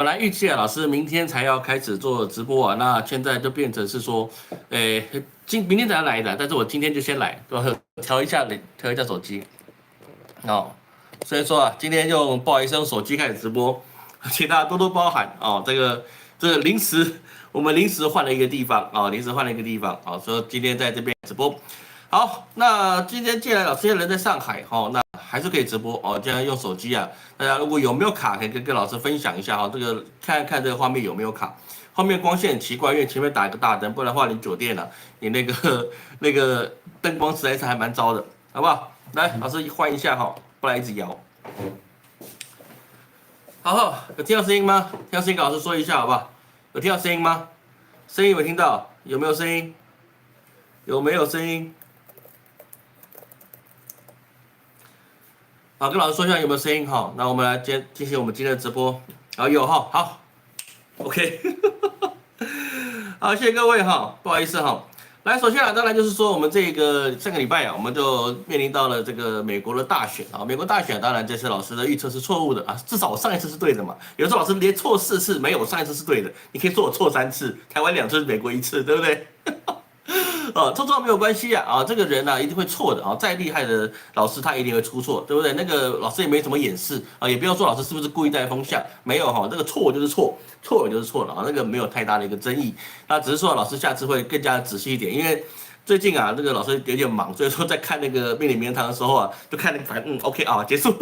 本来预计啊，老师明天才要开始做直播啊，那现在就变成是说，诶，明天才要来的，但是我今天就先来，对吧？调一下手机，哦，所以说啊，今天用不好意思用手机开始直播，请大家多多包涵哦。这个我们临时换了一个地方啊、临时换了一个地方啊、所以今天在这边直播。好，那今天既然老师现在人在上海哈、那还是可以直播哦。既然用手机啊，大家如果有没有卡，可以跟老师分享一下哈、这个看看这个画面有没有卡。后面光线很奇怪，因为前面打一个大灯，不然的话你酒店啊，你那个灯光实在是还蛮糟的，好不好？来，老师换一下哈、不然一直摇。好，有听到声音吗？听到声音跟老师说一下好不好？有听到声音吗？声音有没有听到？有没有声音？有没有声音？好，跟老师说一下有没有声音哈。那我们来进行我们今天的直播。好，有哈，好，OK。好，谢谢各位哈，不好意思哈。来，首先啊，当然就是说，我们这个上个礼拜啊，我们就面临到了这个美国的大选啊。美国大选，当然这次老师的预测是错误的啊，至少我上一次是对的嘛。有时候老师连错4次没有，我上一次是对的，你可以说我错3次，台湾2次，美国1次，对不对？错没有关系啊，这个人啊一定会错的啊，再厉害的老师他一定会出错，对不对？那个老师也没怎么掩饰啊，也不要说老师是不是故意带风向，没有哈，这个错就是错，错就是错了啊，那个没有太大的一个争议，那只是说老师下次会更加仔细一点，因为最近啊，那个老师有点忙，所以说在看那个命理名人堂的时候啊，就看那个反正OK 啊，结束。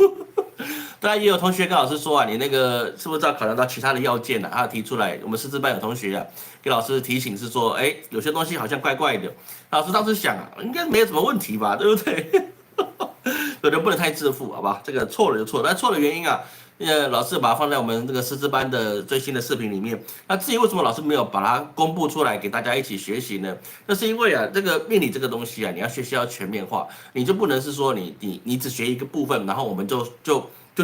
当然也有同学跟老师说啊，你那个是不是要考量到其他的要件呢、他提出来，我们师资班有同学啊，给老师提醒是说，哎，有些东西好像怪怪的。老师当时想啊，应该没有什么问题吧，对不对？有人不能太自负，好吧？这个错了就错了，但错的原因啊，老师把它放在我们这个师资班的最新的视频里面。那至于为什么老师没有把它公布出来给大家一起学习呢？那是因为啊，这个命理这个东西啊，你要学习要全面化，你就不能是说你只学一个部分，然后我们就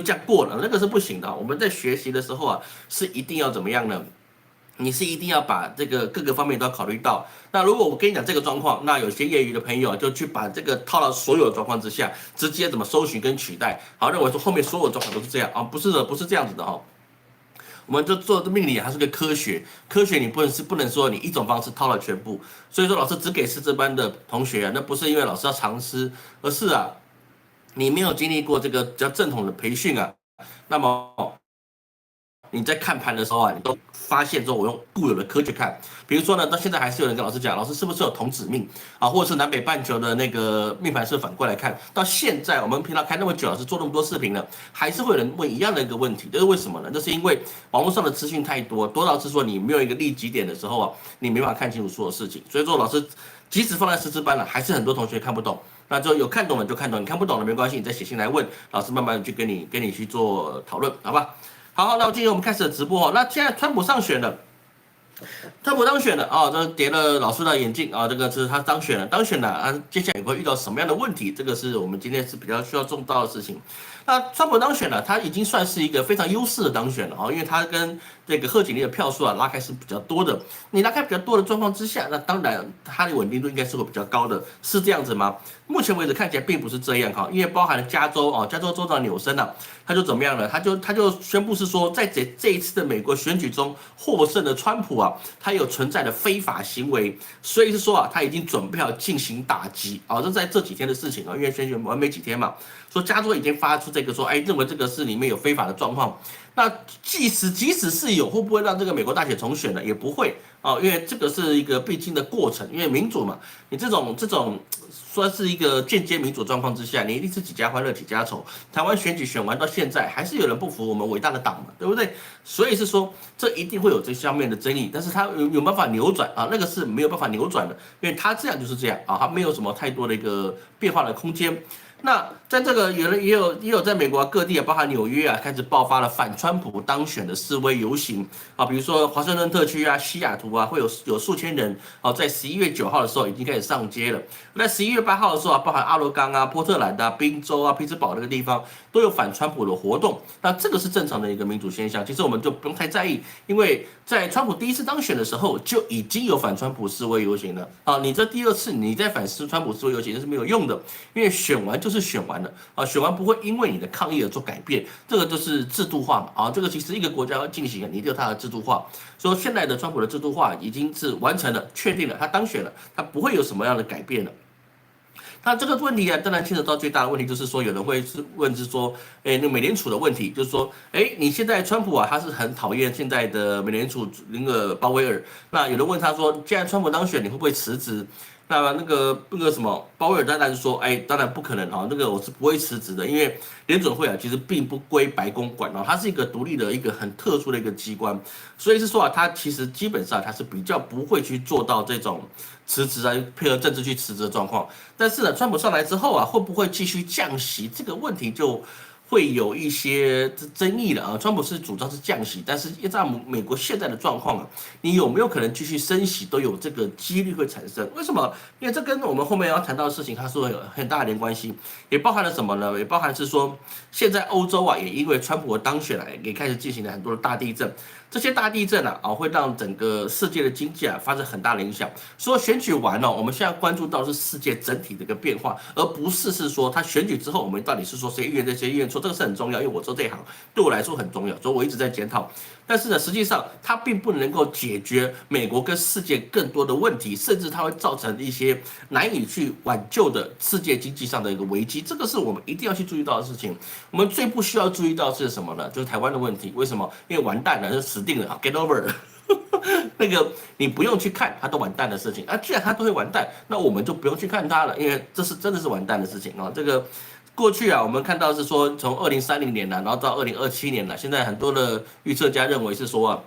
这样过了，那个是不行的。我们在学习的时候啊，是一定要怎么样呢？你是一定要把这个各个方面都要考虑到。那如果我跟你讲这个状况，那有些业余的朋友就去把这个套到所有的状况之下，直接怎么搜寻跟取代，好认为说后面所有状况都是这样啊，不是的，不是这样子的哈。我们就做命理，它是个科学，科学你不能说你一种方式套了全部。所以说老师只给师资班的同学啊，那不是因为老师要藏私，而是啊你没有经历过这个比较正统的培训啊，那么你在看盘的时候啊，你都发现说我用固有的科学看，比如说呢，到现在还是有人跟老师讲，老师是不是有童子命啊，或者是南北半球的那个命盘是反过来看？到现在我们频道开那么久，老师做那么多视频了，还是会有人问一样的一个问题，这是为什么呢？这是因为网络上的资讯太多，多到是说你没有一个立基点的时候啊，你没办法看清楚所有事情。所以说老师即使放在师资班了，还是很多同学看不懂。那就有看懂的就看懂，你看不懂的没关系，你再写信来问老师，慢慢去跟你去做讨论，好吧？好，那今天我们开始直播哦。那现在川普上选了，川普当选了啊，这跌了老师的眼镜啊，这个是他当选了啊，接下来会遇到什么样的问题？这个是我们今天是比较需要重到的事情。那川普当选了，他已经算是一个非常优势的当选了啊，因为他跟这个贺锦丽的票数啊拉开是比较多的。你拉开比较多的状况之下，那当然他的稳定度应该是会比较高的，是这样子吗？目前为止看起来并不是这样哈，因为包含了加州啊，加州州长纽森啊，他就怎么样呢？他就宣布是说，在这一次的美国选举中获胜的川普啊，他有存在的非法行为，所以是说啊，他已经准备要进行打击啊，这在这几天的事情啊，因为选举完没几天嘛，说加州已经发出这个说，哎，认为这个是里面有非法的状况。那即使是有，会不会让这个美国大选重选呢？也不会啊，因为这个是一个必经的过程。因为民主嘛，你这种说是一个间接民主状况之下，你一定是几家欢乐几家愁。台湾选举选完到现在，还是有人不服我们伟大的党嘛，对不对？所以是说，这一定会有这方面的争议，但是他有办法扭转啊？那个是没有办法扭转的，因为他这样就是这样啊，他没有什么太多的一个变化的空间。那在这个有人也有在美国各地啊，包含纽约啊，开始爆发了反川普当选的示威游行啊，比如说华盛顿特区啊、西雅图啊，会有数千人啊，在11月9号的时候已经开始上街了。在11月8号的时候啊，包含阿罗冈啊、波特兰啊、宾州啊、匹兹堡那个地方都有反川普的活动。那这个是正常的一个民主现象，其实我们就不用太在意，因为在川普第一次当选的时候就已经有反川普示威游行了啊。你这第二次你再反川普示威游行是没有用的，因为选完就是就是选完了啊，选完不会因为你的抗议而做改变，这个就是制度化嘛啊，这个其实一个国家要进行，你一定有它的制度化。说现在的川普的制度化已经是完成了，确定了，他当选了，他不会有什么样的改变了。那这个问题啊，当然牵扯到最大的问题就是说，有人会是问是说，那美联储的问题，就是说，你现在川普啊，他是很讨厌现在的美联储那个鲍威尔。那有人问他说，既然川普当选，你会不会辞职？那个什么，鲍威尔当然说，当然不可能哈，那个我是不会辞职的，因为联准会啊，其实并不归白宫管哦，它是一个独立的一个很特殊的一个机关，所以是说啊，它其实基本上它是比较不会去做到这种辞职啊，配合政治去辞职的状况。但是呢，川普上来之后啊，会不会继续降息这个问题就会有一些争议了啊。川普是主张是降息，但是依照美国现在的状况啊，你有没有可能继续升息都有这个几率会产生？为什么？因为这跟我们后面要谈到的事情，它是有很大的连关系，也包含了什么呢？也包含是说，现在欧洲啊，也因为川普的当选了，也开始进行了很多的大地震。这些大地震会让整个世界的经济发生很大的影响。说选举完了，我们现在关注到是世界整体的一个变化，而不是说他选举之后我们到底是说谁预言对谁预言错，这个是很重要，因为我做这一行对我来说很重要，所以我一直在检讨。但是呢，实际上它并不能够解决美国跟世界更多的问题，甚至它会造成一些难以去挽救的世界经济上的一个危机，这个是我们一定要去注意到的事情。我们最不需要注意到是什么呢？就是台湾的问题。为什么？因为完蛋了，就死定了 ，get over 了。那个你不用去看它都完蛋的事情啊，既然它都会完蛋，那我们就不用去看它了，因为这是真的是完蛋的事情啊。这个过去啊，我们看到是说从2030年然后到2027年现在很多的预测家认为是说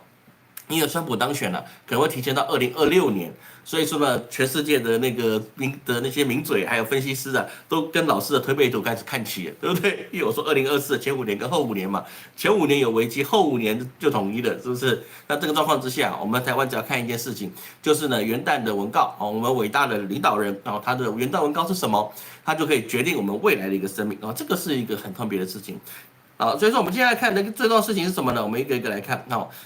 因为川普当选了，可能会提前到2026年，所以说呢，全世界的那些名嘴还有分析师都跟老师的推背图开始看齐了，对不对？因为我说2024前5年跟后5年嘛，前5年有危机，后5年就统一了，是不是？那这个状况之下，我们台湾只要看一件事情，就是呢元旦的文告我们伟大的领导人他的元旦文告是什么，他就可以决定我们未来的一个生命这个是一个很特别的事情。所以说我们接下来看那个最重要的事情是什么呢？我们一个一个来看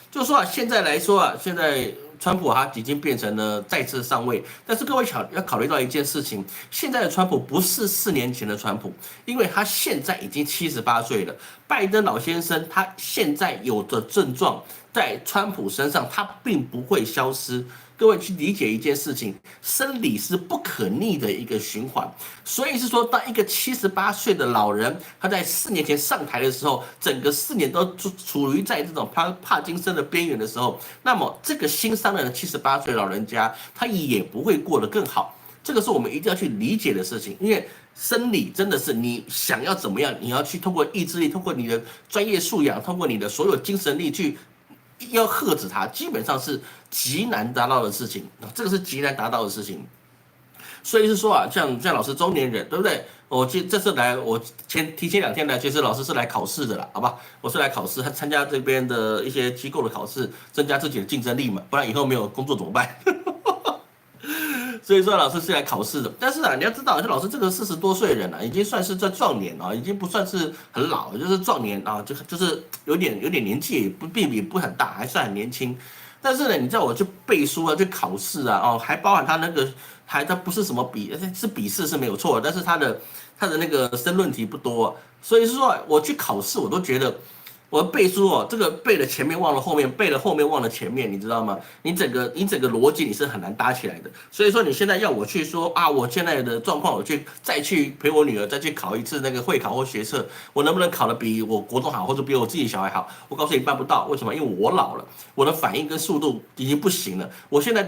就是说现在来说现在川普他已经变成了再次上位，但是各位要考虑到一件事情，现在的川普不是4年前的川普，因为他现在已经78岁了。拜登老先生他现在有的症状在川普身上，他并不会消失。各位去理解一件事情，生理是不可逆的一个循环，所以是说，当一个78岁的老人，他在4年前上台的时候，整个4年都处于在这种帕金森的边缘的时候，那么这个新上任的78岁老人家，他也不会过得更好。这个是我们一定要去理解的事情，因为生理真的是你想要怎么样，你要去通过意志力，通过你的专业素养，通过你的所有精神力去。要遏制它，基本上是极难达到的事情，这个是极难达到的事情。所以是说像老师中年人，对不对？我这次来，我提前2天来，其实老师是来考试的啦，好吧？我是来考试，参加这边的一些机构的考试，增加自己的竞争力嘛，不然以后没有工作怎么办？所以说老师是来考试的，但是你要知道，老师这个40多岁的人已经算是在壮年已经不算是很老，就是壮年就是有点年纪也不很大，还算很年轻。但是呢，你叫我去背书去考试还包含他那个他不是什么是笔试是没有错，但是他的那个申论题不多，所以是说我去考试我都觉得。我背书这个背了前面忘了后面，背了后面忘了前面，你知道吗？你整个逻辑你是很难搭起来的。所以说你现在要我去说我现在的状况，我再去陪我女儿再去考一次那个会考或学测，我能不能考得比我国中好，或者比我自己小孩好？我告诉你办不到，为什么？因为我老了，我的反应跟速度已经不行了。我现在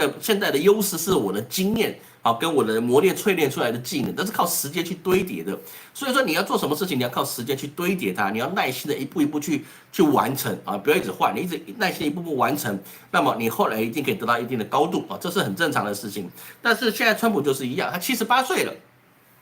的优势是我的经验。跟我的磨练淬炼出来的技能，都是靠时间去堆叠的。所以说你要做什么事情，你要靠时间去堆叠它，你要耐心的一步一步去完成不要一直换，你一直耐心一步步完成，那么你后来一定可以得到一定的高度这是很正常的事情。但是现在川普就是一样，他78岁了。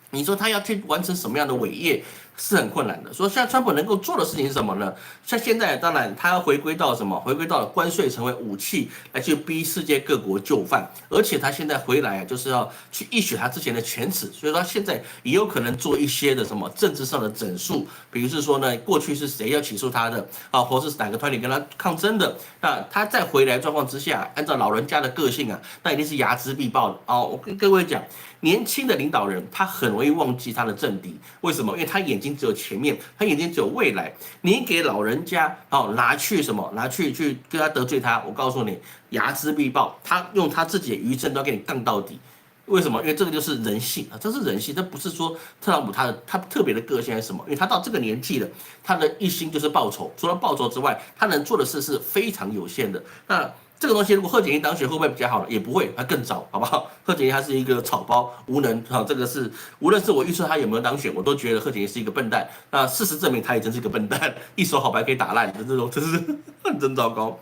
你说他要去完成什么样的伟业，是很困难的。所以现在川普能够做的事情是什么呢？像现在当然他要回归到什么？回归到关税成为武器来去逼世界各国就范，而且他现在回来就是要去一雪他之前的犬齿，所以说他现在也有可能做一些的什么政治上的整肃，比如是说呢，过去是谁要起诉他的啊，或是哪个团体跟他抗争的，那他再回来状况之下，按照老人家的个性啊，那一定是睚眦必报的哦。我跟各位讲，年轻的领导人他很容易忘记他的政敌，为什么？因为他眼睛只有前面，他眼睛只有未来。你给老人家拿去什么？拿去跟他得罪他，我告诉你，睚眦必报，他用他自己的余震都要给你杠到底。为什么？因为这个就是人性啊，这是人性，这不是说特朗普他特别的个性还是什么？因为他到这个年纪了，他的一心就是报仇，除了报仇之外，他能做的事是非常有限的。那这个东西如果贺锦丽当选会不会比较好呢？也不会，他更糟，好不好？贺锦丽他是一个草包，无能啊，这个是无论是我预测他有没有当选，我都觉得贺锦丽是一个笨蛋。那事实证明他也真是一个笨蛋，一手好牌可以打烂的这种，真是真糟糕。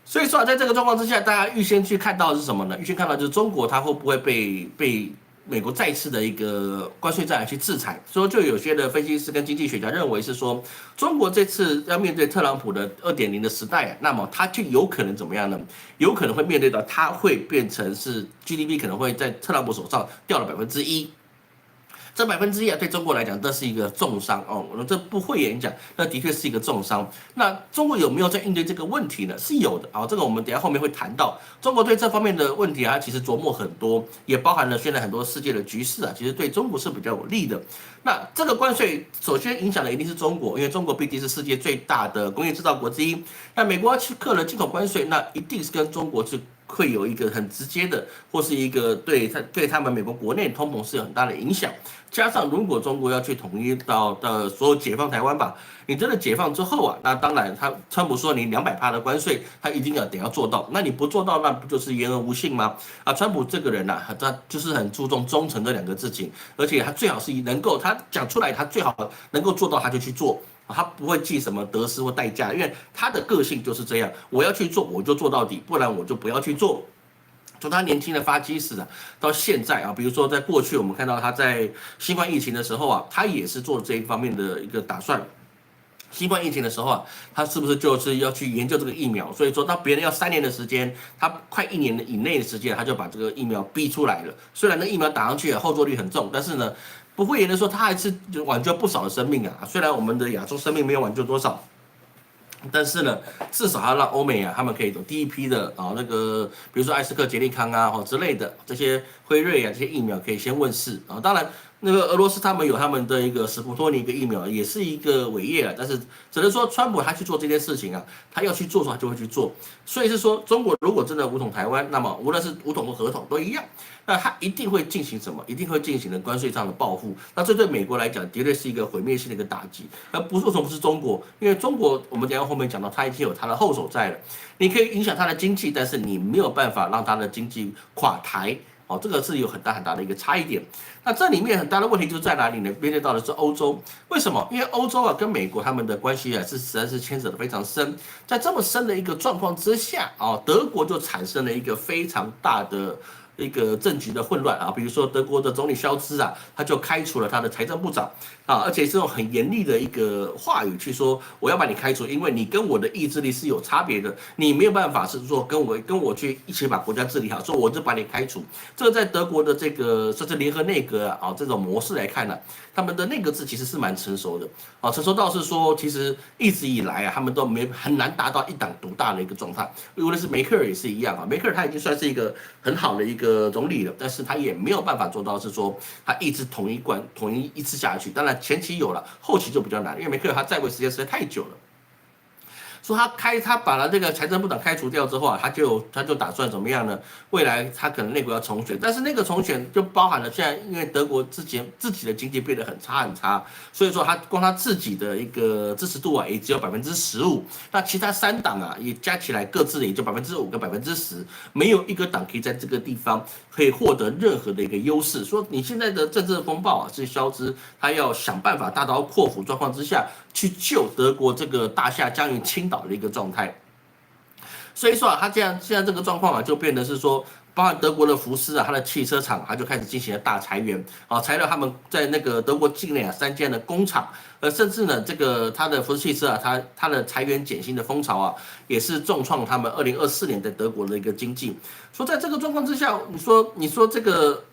所以说啊，在这个状况之下，大家预先去看到的是什么呢？预先看到就是中国它会不会被美国再次的一个关税战去制裁？所以就有些的分析师跟经济学家认为是说，中国这次要面对特朗普的2.0的时代，那么它就有可能怎么样呢？有可能会面对到它会变成是 GDP 可能会在特朗普手上掉了1%。这1%啊，对中国来讲，这是一个重伤哦。我这不会演讲，那的确是一个重伤。那中国有没有在应对这个问题呢？是有的啊，这个我们等一下后面会谈到。中国对这方面的问题啊，其实琢磨很多，也包含了现在很多世界的局势啊，其实对中国是比较有利的。那这个关税首先影响的一定是中国，因为中国毕竟是世界最大的工业制造国之一。那美国要去克了进口关税，那一定是跟中国是会有一个很直接的，或是一个对他们美国国内通膨是有很大的影响。加上如果中国要去统一到所有解放台湾吧，你真的解放之后啊，那当然川普说你200%的关税，他一定得要做到，那你不做到，那不就是言而无信吗？啊，川普这个人啊，他就是很注重忠诚这2个字情，而且他最好是能够他讲出来，他最好能够做到，他就去做。他不会计什么得失或代价，因为他的个性就是这样，我要去做我就做到底，不然我就不要去做。从他年轻的发迹史啊，到现在啊，比如说在过去我们看到他在新冠疫情的时候啊，他也是做这一方面的一个打算。新冠疫情的时候啊，他是不是就是要去研究这个疫苗？所以说，当别人要3年的时间，他快1年以内的时间，他就把这个疫苗逼出来了。虽然那疫苗打上去啊，后坐力很重，但是呢，不会言的说他还是挽救不少的生命啊。虽然我们的亚洲生命没有挽救多少。但是呢，至少要让欧美啊，他们可以有第一批的那个，比如说艾斯克、捷利康啊，之类的这些辉瑞啊，这些疫苗可以先问世啊。当然，那个俄罗斯他们有他们的一个史普托尼克疫苗，也是一个伟业啊。但是只能说，川普他去做这件事情啊，他要去做的话就会去做。所以是说，中国如果真的武统台湾，那么无论是武统或合统都一样。那他一定会进行什么？一定会进行的关税上的报复。那这对美国来讲，绝对是一个毁灭性的一个打击。而不是为什么不是中国？因为中国，我们等一下后面讲到，他已经有他的后手在了。你可以影响他的经济，但是你没有办法让他的经济垮台。哦，这个是有很大的一个差异点。那这里面很大的问题就是在哪里呢？面对到的是欧洲。为什么？因为欧洲啊跟美国他们的关系啊实在是牵扯得非常深。在这么深的一个状况之下啊，德国就产生了一个非常大的一个政局的混乱啊，比如说德国的总理肖兹啊，他就开除了他的财政部长啊，而且是用很严厉的一个话语去说，我要把你开除，因为你跟我的意志力是有差别的，你没有办法是说跟我去一起把国家治理好，说我就把你开除。这个在德国的这个甚至联合内阁啊这种模式来看呢，他们的内阁制其实是蛮成熟的啊，成熟到是说其实一直以来啊，他们都很难达到一党独大的一个状态。无论是梅克尔也是一样啊，梅克尔他已经算是一个很好的一个总理了，但是他也没有办法做到是说他一直统一次下去。当然前期有了，后期就比较难，因为梅克尔他在位时间实在太久了。说他把了这个财政部长开除掉之后啊，他就打算怎么样呢？未来他可能内阁要重选，但是那个重选就包含了现在因为德国自己的经济变得很差，所以说他自己的一个支持度啊也只有15%，那其他3党啊也加起来各自也就5%跟10%，没有一个党可以在这个地方可以获得任何的一个优势。说你现在的政治风暴啊是肖兹他要想办法大刀阔斧状况之下去救德国这个大厦将于倾倒的一个状态。所以说啊，他现在这个状况啊，就变得是说，包含德国的福斯啊，它的汽车厂，它就开始进行了大裁员，啊，裁了他们在那个德国境内啊3间的工厂，甚至呢，这个它的福斯汽车啊，它的裁员减薪的风潮啊，也是重创他们2024年在德国的一个经济。说在这个状况之下，你说这个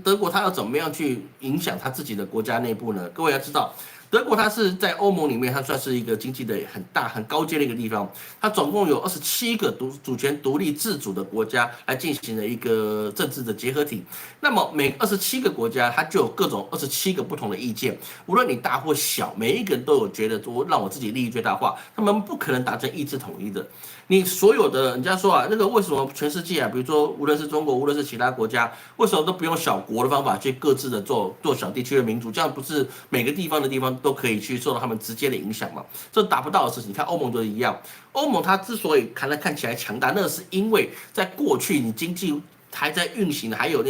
德国它要怎么样去影响它自己的国家内部呢？各位要知道。德国它是在欧盟里面，它算是一个经济的很大、很高阶的一个地方。它总共有27个主权独立自主的国家来进行了一个政治的结合体。那么每27个国家，它就有各种27个不同的意见，无论你大或小，每一个人都有觉得说让我自己利益最大化，他们不可能达成意志统一的。你所有的人家说啊，那个为什么全世界啊，比如说无论是中国，无论是其他国家，为什么都不用小国的方法去各自的做小地区的民主？这样不是每个地方都可以去受到他们直接的影响嘛？这达不到的事情，你看欧盟都一样。欧盟它之所以看起来强大，那是因为在过去你经济还在运行，还有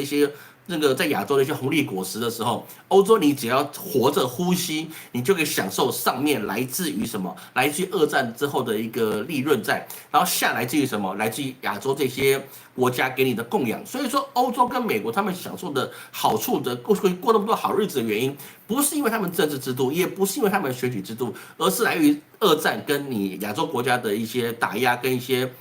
那个在亚洲的一些红利果实的时候，欧洲你只要活着呼吸，你就可以享受上面来自于什么？来自于二战之后的一个利润在，然后下来自于什么？来自于亚洲这些国家给你的供养。所以说，欧洲跟美国他们享受的好处的过那么多好日子的原因，不是因为他们政治制度，也不是因为他们选举制度，而是来于二战跟你亚洲国家的一些打压跟一些。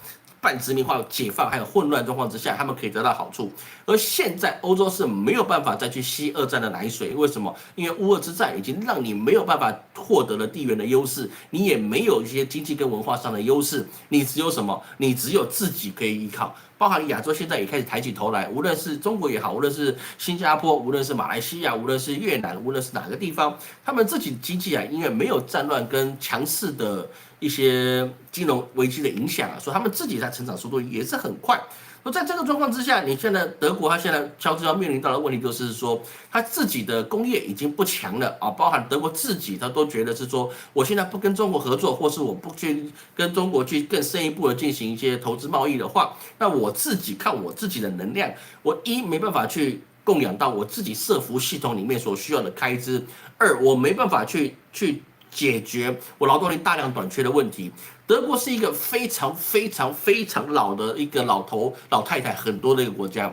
半殖民化、解放还有混乱状况之下，他们可以得到好处。而现在欧洲是没有办法再去吸二战的奶水，为什么？因为乌俄之战已经让你没有办法获得了地缘的优势，你也没有一些经济跟文化上的优势，你只有什么？你只有自己可以依靠。包含亚洲现在也开始抬起头来，无论是中国也好，无论是新加坡，无论是马来西亚，无论是越南，无论是哪个地方，他们自己经济啊，因为没有战乱跟强势的一些金融危机的影响啊，所以他们自己在成长速度也是很快。那在这个状况之下，你现在德国它现在悄悄面临到的问题就是说，它自己的工业已经不强了啊，包含德国自己，他都觉得是说，我现在不跟中国合作，或是我不去跟中国去更深一步的进行一些投资贸易的话，那我自己看我自己的能量，我没办法去供养到我自己社服系统里面所需要的开支，我没办法去解决我劳动力大量短缺的问题。德国是一个非常老的一个老太太很多的一个国家。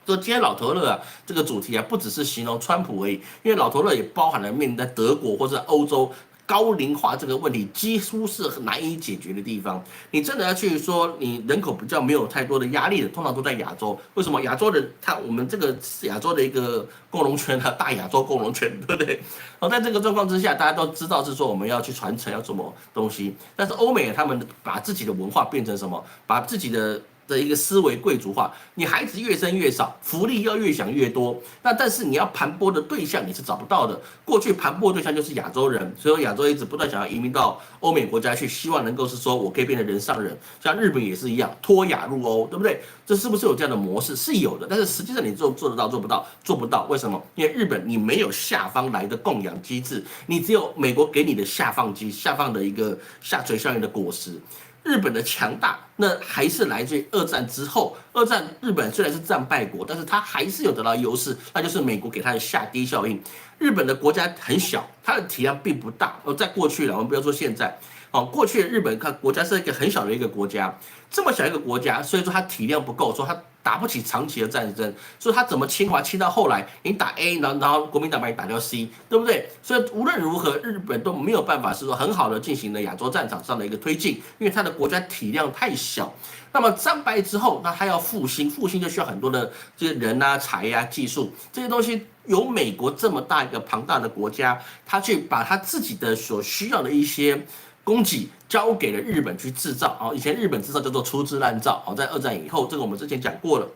说今天老头乐啊，这个主题啊，不只是形容川普而已，因为老头乐也包含了面临在德国或者欧洲高龄化这个问题，几乎是难以解决的地方。你真的要去说，你人口比较没有太多的压力的，通常都在亚洲。为什么亚洲人我们这个亚洲的一个共荣圈啊，大亚洲共荣圈，对不对？然后在这个状况之下，大家都知道是说我们要去传承要什么东西，但是欧美他们把自己的文化变成什么？把自己的一个思维贵族化，你孩子越生越少，福利要越想越多，那但是你要盘剥的对象你是找不到的。过去盘剥对象就是亚洲人，所以亚洲一直不断想要移民到欧美国家去，希望能够是说我可以变成人上人，像日本也是一样，脱亚入欧，对不对？这是不是有这样的模式？是有的，但是实际上你做得到做不到？做不到，为什么？因为日本你没有下方来的供养机制，你只有美国给你的下放的一个下垂效应的果实。日本的强大，那还是来自于二战之后。二战日本虽然是战败国，但是它还是有得到优势，那就是美国给它的下低效应。日本的国家很小，它的体量并不大。在过去了，我们不要说现在，过去的日本国家是一个很小的一个国家，这么小一个国家，所以说它体量不够，说它打不起长期的战争，所以它怎么侵华侵到后来，你打 A， 然后国民党把你打掉 C， 对不对？所以无论如何，日本都没有办法是说很好的进行了亚洲战场上的一个推进，因为它的国家体量太小。那么战败之后，那它要复兴就需要很多的这些人啊、财啊、技术这些东西。由美国这么大一个庞大的国家，他去把他自己的所需要的一些供给交给了日本去制造啊。以前日本制造叫做粗制滥造啊，在二战以后，这个我们之前讲过了。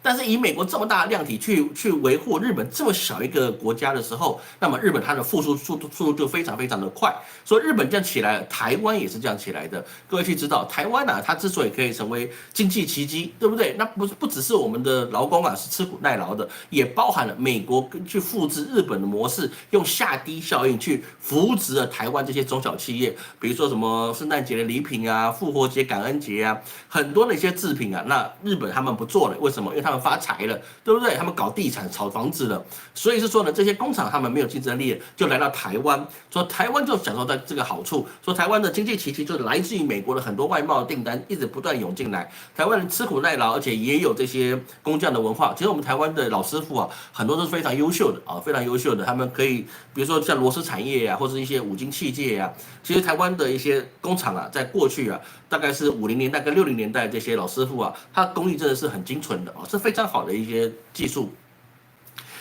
但是以美国这么大的量体去维护日本这么小一个国家的时候，那么日本它的复苏速度就非常的快。所以日本这样起来了，台湾也是这样起来的。各位去知道，台湾它之所以可以成为经济奇迹，对不对？那不只是我们的劳工是吃苦耐劳的，也包含了美国去复制日本的模式，用下低效应去扶植了台湾这些中小企业，比如说什么圣诞节的礼品啊、复活节、感恩节啊，很多的一些制品啊，那日本他们不做了，为什么？因为他们们发财了，对不对？他们搞地产、炒房子了，所以是说呢，这些工厂他们没有竞争力，就来到台湾，说台湾就享受到这个好处，说台湾的经济奇迹就是来自于美国的很多外贸订单一直不断涌进来，台湾人吃苦耐劳，而且也有这些工匠的文化。其实我们台湾的老师傅啊，很多都是非常优秀的啊，非常优秀的，他们可以比如说像螺丝产业啊，或者一些五金器械啊，其实台湾的一些工厂啊，在过去啊，大概是50年代跟60年代这些老师傅啊，他工艺真的是很精纯的啊，是非常好的一些技术。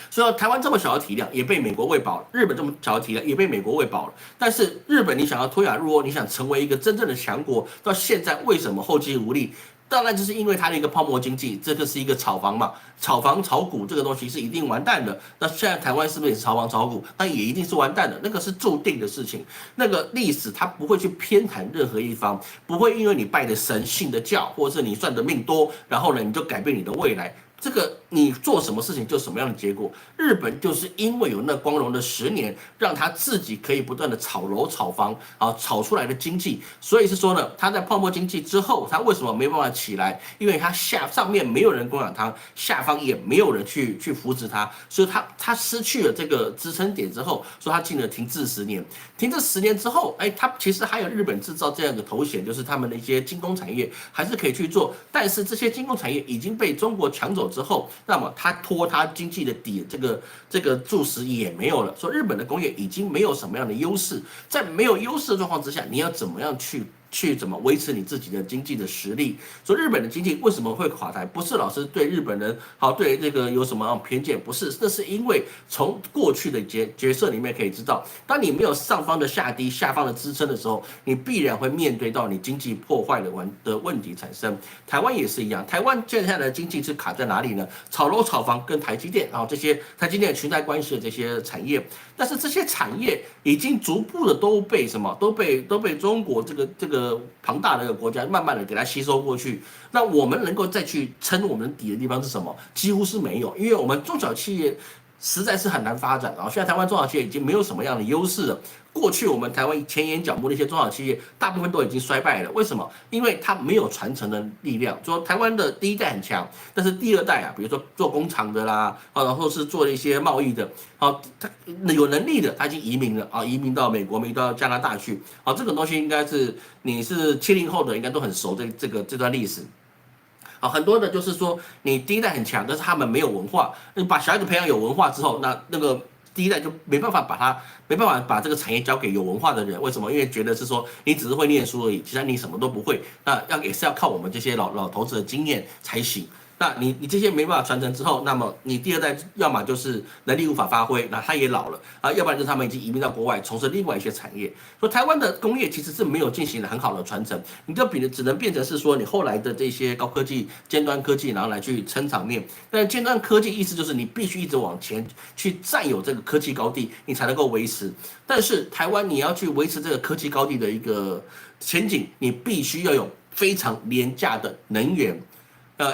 所以台湾这么小的体量也被美国喂饱了，日本这么小的体量也被美国喂饱了。但是日本你想要脱亚入欧，你想成为一个真正的强国，到现在为什么后继无力？当然就是因为它的一个泡沫经济，这个是一个炒房嘛，炒房炒股这个东西是一定完蛋的。那现在台湾是不是也是炒房炒股？那也一定是完蛋的，那个是注定的事情。那个历史它不会去偏袒任何一方，不会因为你拜的神、信的教，或者是你算的命多，然后呢你就改变你的未来。这个你做什么事情就什么样的结果。日本就是因为有那光荣的10年，让他自己可以不断的炒楼、炒房啊，炒出来的经济。所以是说呢，他在泡沫经济之后，他为什么没办法起来？因为他上面没有人供养他，下方也没有人去扶持他，所以他失去了这个支撑点之后，说他进了停滞10年。停滞10年之后，哎，他其实还有日本制造这样的头衔，就是他们的一些精工产业还是可以去做，但是这些精工产业已经被中国抢走之后，那么它拖它经济的底，这个注石也没有了。说日本的工业已经没有什么样的优势，在没有优势的状况之下，你要怎么样去怎么维持你自己的经济的实力？说日本的经济为什么会垮台？不是老师对日本人好对这个有什么偏见，不是，那是因为从过去的角色里面可以知道，当你没有上方的下低，下方的支撑的时候，你必然会面对到你经济破坏的问题产生。台湾也是一样，台湾接下来的经济是卡在哪里呢？炒楼、炒房跟台积电啊，这些台积电裙带关系的这些产业，但是这些产业已经逐步的都被什么？都被中国这个庞大的一个国家慢慢的给它吸收过去。那我们能够再去撑我们底的地方是什么？几乎是没有，因为我们中小企业实在是很难发展啊。现在台湾中小企业已经没有什么样的优势了。过去我们台湾前沿角目的一些中小企业，大部分都已经衰败了。为什么？因为它没有传承的力量。说台湾的第一代很强，但是第二代啊，比如说做工厂的啦，然后是做一些贸易的，好，他有能力的，他已经移民了啊，移民到美国，移民到加拿大去。好，这个东西应该是你是70后的，应该都很熟这段历史。啊，很多的就是说，你第一代很强，但是他们没有文化。你把小孩子培养有文化之后，那个第一代就没办法把这个产业交给有文化的人。为什么？因为觉得是说你只是会念书而已，其实你什么都不会。那也是要靠我们这些老头子的经验才行。那你这些没办法传承之后，那么你第二代要么就是能力无法发挥，那他也老了啊，要不然就是他们已经移民到国外，从事另外一些产业。说台湾的工业其实是没有进行了很好的传承，你就只能变成是说你后来的这些高科技、尖端科技，然后来去撑场面。但尖端科技意思就是你必须一直往前去占有这个科技高地，你才能够维持。但是台湾你要去维持这个科技高地的一个前景，你必须要有非常廉价的能源。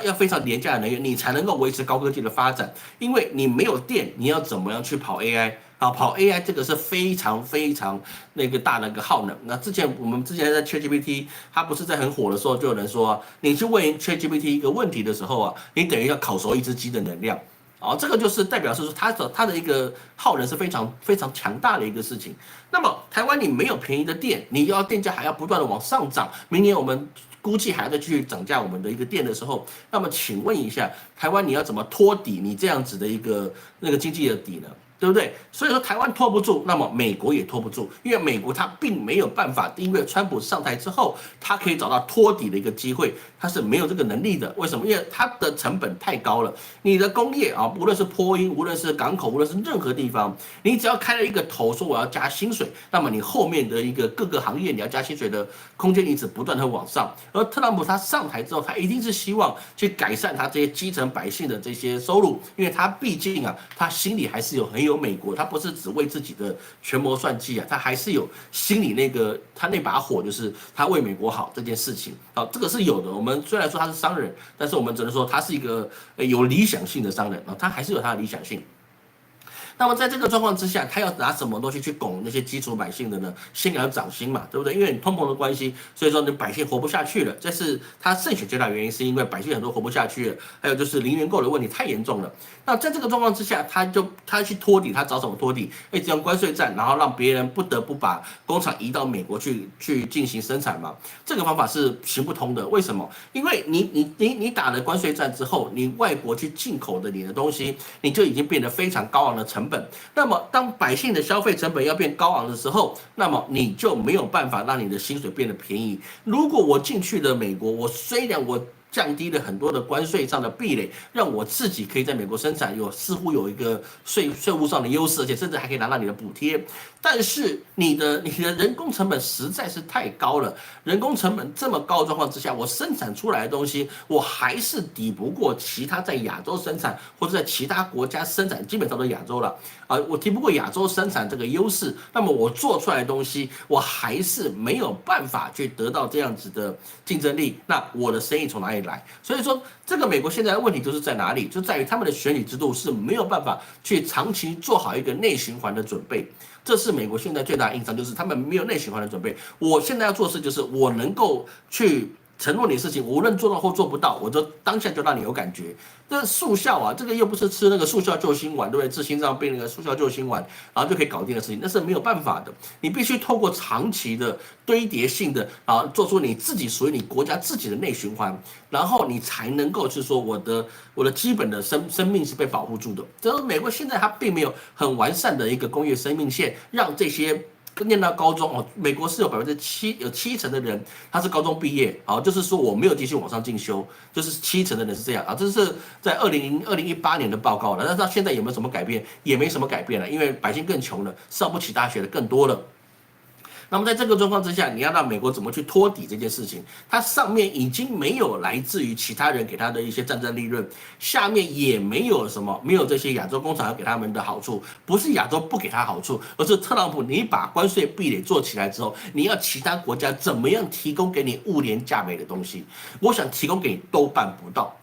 要非常廉价的能源，你才能够维持高科技的发展。因为你没有电，你要怎么样去跑 AI 啊？跑 AI 这个是非常非常那个大的一个耗能。那我们之前在 ChatGPT 它不是在很火的时候，就有人说你去问 ChatGPT 一个问题的时候啊，你等于要烤熟一只鸡的能量。啊，这个就是代表是说它的一个耗能是非常非常强大的一个事情。那么台湾你没有便宜的电，你要电价还要不断的往上涨，明年我们估计还要再继续涨价我们的一个电的时候，那么请问一下，台湾你要怎么托底你这样子的一个那个经济的底呢？对不对？所以说台湾拖不住，那么美国也拖不住，因为美国它并没有办法，因为川普上台之后，它可以找到托底的一个机会，它是没有这个能力的。为什么？因为它的成本太高了。你的工业啊，无论是波音，无论是港口，无论是任何地方，你只要开了一个头，说我要加薪水，那么你后面的一个各个行业你要加薪水的空间，一直不断的往上。而特朗普他上台之后，他一定是希望去改善他这些基层百姓的这些收入，因为他毕竟啊，他心里还是很有美国，他不是只为自己的权谋算计啊，他还是有心里他那把火，就是他为美国好这件事情啊，这个是有的。我们虽然说他是商人，但是我们只能说他是一个有理想性的商人啊，他还是有他的理想性。那么在这个状况之下，他要拿什么东西去拱那些基础百姓的呢？先给他涨薪嘛，对不对？因为你通膨的关系，所以说你百姓活不下去了。这是他胜选最大原因，是因为百姓很多活不下去了，还有就是零元购的问题太严重了。那在这个状况之下，他去拖底，他找什么拖底？一直用关税战，然后让别人不得不把工厂移到美国去进行生产嘛。这个方法是行不通的。为什么？因为你打了关税战之后，你外国去进口的你的东西，你就已经变得非常高昂的成本。那么当百姓的消费成本要变高昂的时候，那么你就没有办法让你的薪水变得便宜。如果我进去了美国，虽然我降低了很多的关税上的壁垒，让我自己可以在美国生产，似乎有一个税务上的优势，而且甚至还可以拿到你的补贴。但是你的人工成本实在是太高了，人工成本这么高的状况之下，我生产出来的东西，我还是抵不过其他在亚洲生产或者在其他国家生产，基本上都亚洲了我抵不过亚洲生产这个优势，那么我做出来的东西，我还是没有办法去得到这样子的竞争力。那我的生意从哪里来？所以说，这个美国现在的问题就是在哪里？就在于他们的选举制度是没有办法去长期做好一个内循环的准备。这是美国现在最大的硬伤，就是他们没有内循环的准备。我现在要做的事就是我能够去承诺你的事情，无论做到或做不到，我就当下就让你有感觉。这速效啊，这个又不是吃那个速效救心丸，对不对？治心脏病那个速效救心丸，然后就可以搞定的事情，那是没有办法的。你必须透过长期的堆叠性的做出你自己属于你国家自己的内循环，然后你才能够是说我的基本的生命是被保护住的。这是美国现在它并没有很完善的一个工业生命线，让这些念到高中美国是有7%的人他是高中毕业就是说我没有继续往上进修，就是7%的人是这样这是在2018年的报告了。但是到现在有没有什么改变？也没什么改变了，因为百姓更穷了，上不起大学的更多了。那么在这个状况之下，你要让美国怎么去托底这件事情？它上面已经没有来自于其他人给他的一些战争利润，下面也没有没有这些亚洲工厂要给他们的好处。不是亚洲不给他好处，而是特朗普你把关税壁垒做起来之后，你要其他国家怎么样提供给你物廉价美的东西？我想提供给你都办不到。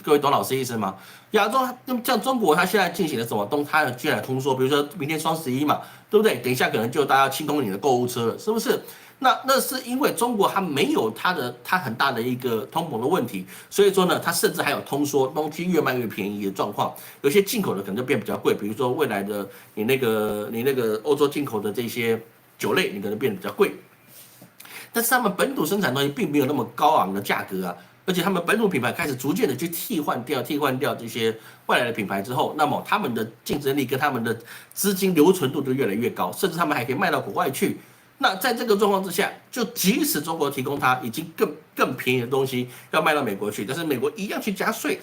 各位懂老师意思吗？亚洲像中国，它现在进行了什么它进来通说，比如说明天双11嘛，对不对？等一下可能就大家清空你的购物车了，是不是？那是因为中国它没有它很大的一个通膨的问题，所以说呢，它甚至还有通说东西越卖越便宜的状况，有些进口的可能就变比较贵，比如说未来的你那个欧洲进口的这些酒类，你可能变得比较贵，但是他们本土生产的东西并没有那么高昂的价格而且他们本土品牌开始逐渐的去替换掉这些外来的品牌之后，那么他们的竞争力跟他们的资金留存度就越来越高，甚至他们还可以卖到国外去。那在这个状况之下，就即使中国提供它已经更便宜的东西要卖到美国去，但是美国一样去加税。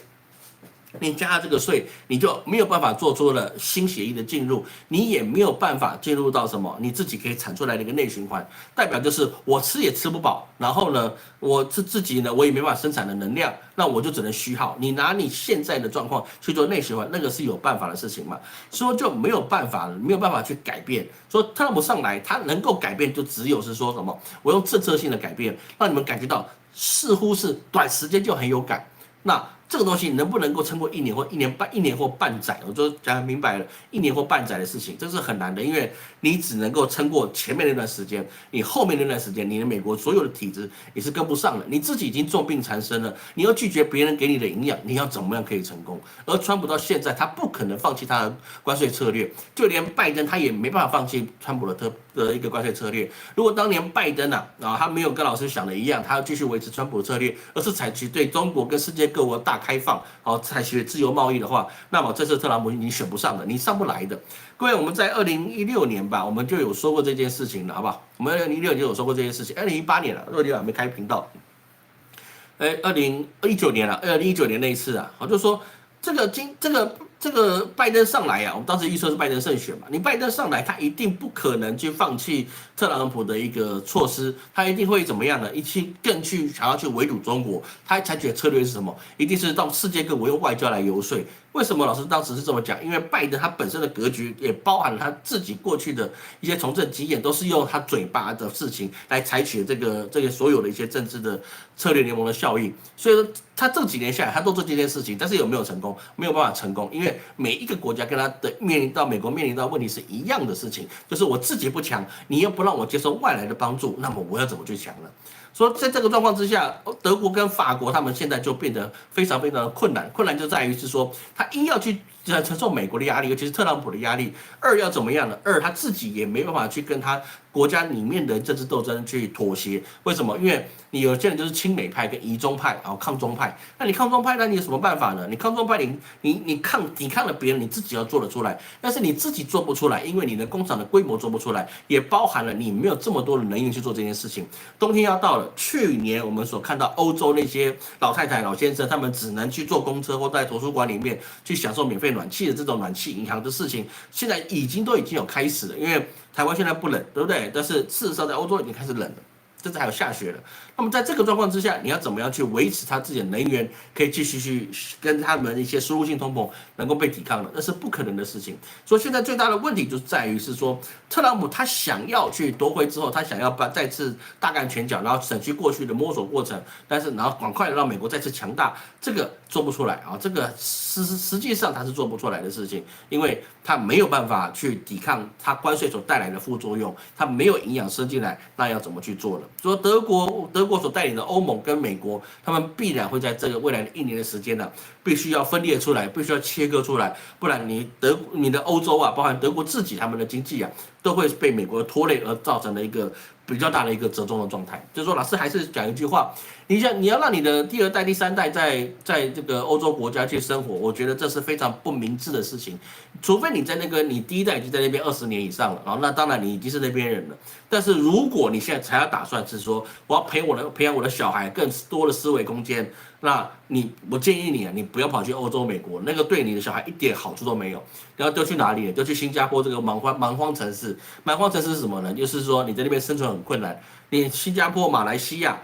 你加了这个税，你就没有办法做出了新协议的进入，你也没有办法进入到什么你自己可以产出来的一个内循环，代表就是我吃也吃不饱，然后呢，我自己呢我也没办法生产的能量，那我就只能虚耗。你拿你现在的状况去做内循环，那个是有办法的事情嘛？说就没有办法了，没有办法去改变。说特朗普上来，他能够改变就只有是说什么，我用政策性的改变，让你们感觉到似乎是短时间就很有感。那这个东西能不能够撑过1年或1年或半载？我就讲明白了，1年或半载的事情，这是很难的，因为你只能够撑过前面那段时间，你后面那段时间，你的美国所有的体制你是跟不上的，你自己已经重病缠身了，你要拒绝别人给你的营养，你要怎么样可以成功？而川普到现在，他不可能放弃他的关税策略，就连拜登他也没办法放弃川普的一个关税策略。如果当年拜登他没有跟老师想的一样，他要继续维持川普的策略，而是采取对中国跟世界各国大开放，采取自由贸易的话，那么这次特朗普你选不上的，你上不来的。各位，我们在2016年吧，我们就有说过这件事情了，好不好？我们2016年就有说过这件事情，2018年了，2018还没开频道，2019年了，2019年那一次我就说这个拜登上来我们当时预测是拜登胜选嘛，你拜登上来，他一定不可能去放弃特朗普的一个措施，他一定会怎么样呢？更去想要去围堵中国，他采取的策略是什么？一定是到世界各国用外交来游说。为什么老师当时是这么讲？因为拜登他本身的格局也包含了他自己过去的一些从政经验，都是用他嘴巴的事情来采取这个所有的一些政治的策略联盟的效应。所以说他这几年下来，他都做这件事情，但是有没有成功？没有办法成功，因为为每一个国家跟他的美国面临到问题是一样的事情，就是我自己不强，你又不让我接受外来的帮助，那么我要怎么去强呢？说在这个状况之下，德国跟法国他们现在就变得非常非常的困难，困难就在于是说，他一要去承受美国的压力，尤其是特朗普的压力；二要怎么样呢？二他自己也没办法去跟他国家里面的政治斗争去妥协。为什么？因为你有些人就是亲美派跟疑中派，然后抗中派。那你抗中派，那你有什么办法呢？你抗中派，你抗了别人，你自己要做得出来，但是你自己做不出来，因为你的工厂的规模做不出来，也包含了你没有这么多的能源去做这件事情。冬天要到了，去年我们所看到欧洲那些老太太、老先生，他们只能去坐公车或在图书馆里面去享受免费暖气的这种暖气银行的事情，现在已经有开始了。因为台湾现在不冷，对不对？但是事实上在欧洲已经开始冷了，甚至还有下雪了。那么在这个状况之下，你要怎么样去维持它自己的能源可以继续去跟他们一些输入性通膨能够被抵抗的？那是不可能的事情。所以现在最大的问题就在于是说，特朗普他想要去夺回之后，他想要再次大干拳脚，然后省去过去的摸索过程，但是然后赶快让美国再次强大，这个做不出来啊，这个实际上他是做不出来的事情，因为他没有办法去抵抗他关税所带来的副作用，他没有营养升进来，那要怎么去做呢？说德国所带领的欧盟跟美国，他们必然会在这个未来的1年的时间呢，必须要分裂出来，必须要切割出来，不然你的欧洲啊，包含德国自己他们的经济啊，都会被美国拖累，而造成了一个比较大的一个折中的状态。就是说，老师还是讲一句话，你要让你的第2代、第3代在这个欧洲国家去生活，我觉得这是非常不明智的事情。除非你在你第1代已经在那边20年以上了，然后那当然你已经是那边人了。但是如果你现在才要打算是说，我要培养我的小孩更多的思维空间，那我建议你啊，你不要跑去欧洲、美国，那个对你的小孩一点好处都没有。然后丢去哪里？丢去新加坡这个蛮荒城市。蛮荒城市是什么呢？就是说你在那边生存很困难。你新加坡、马来西亚。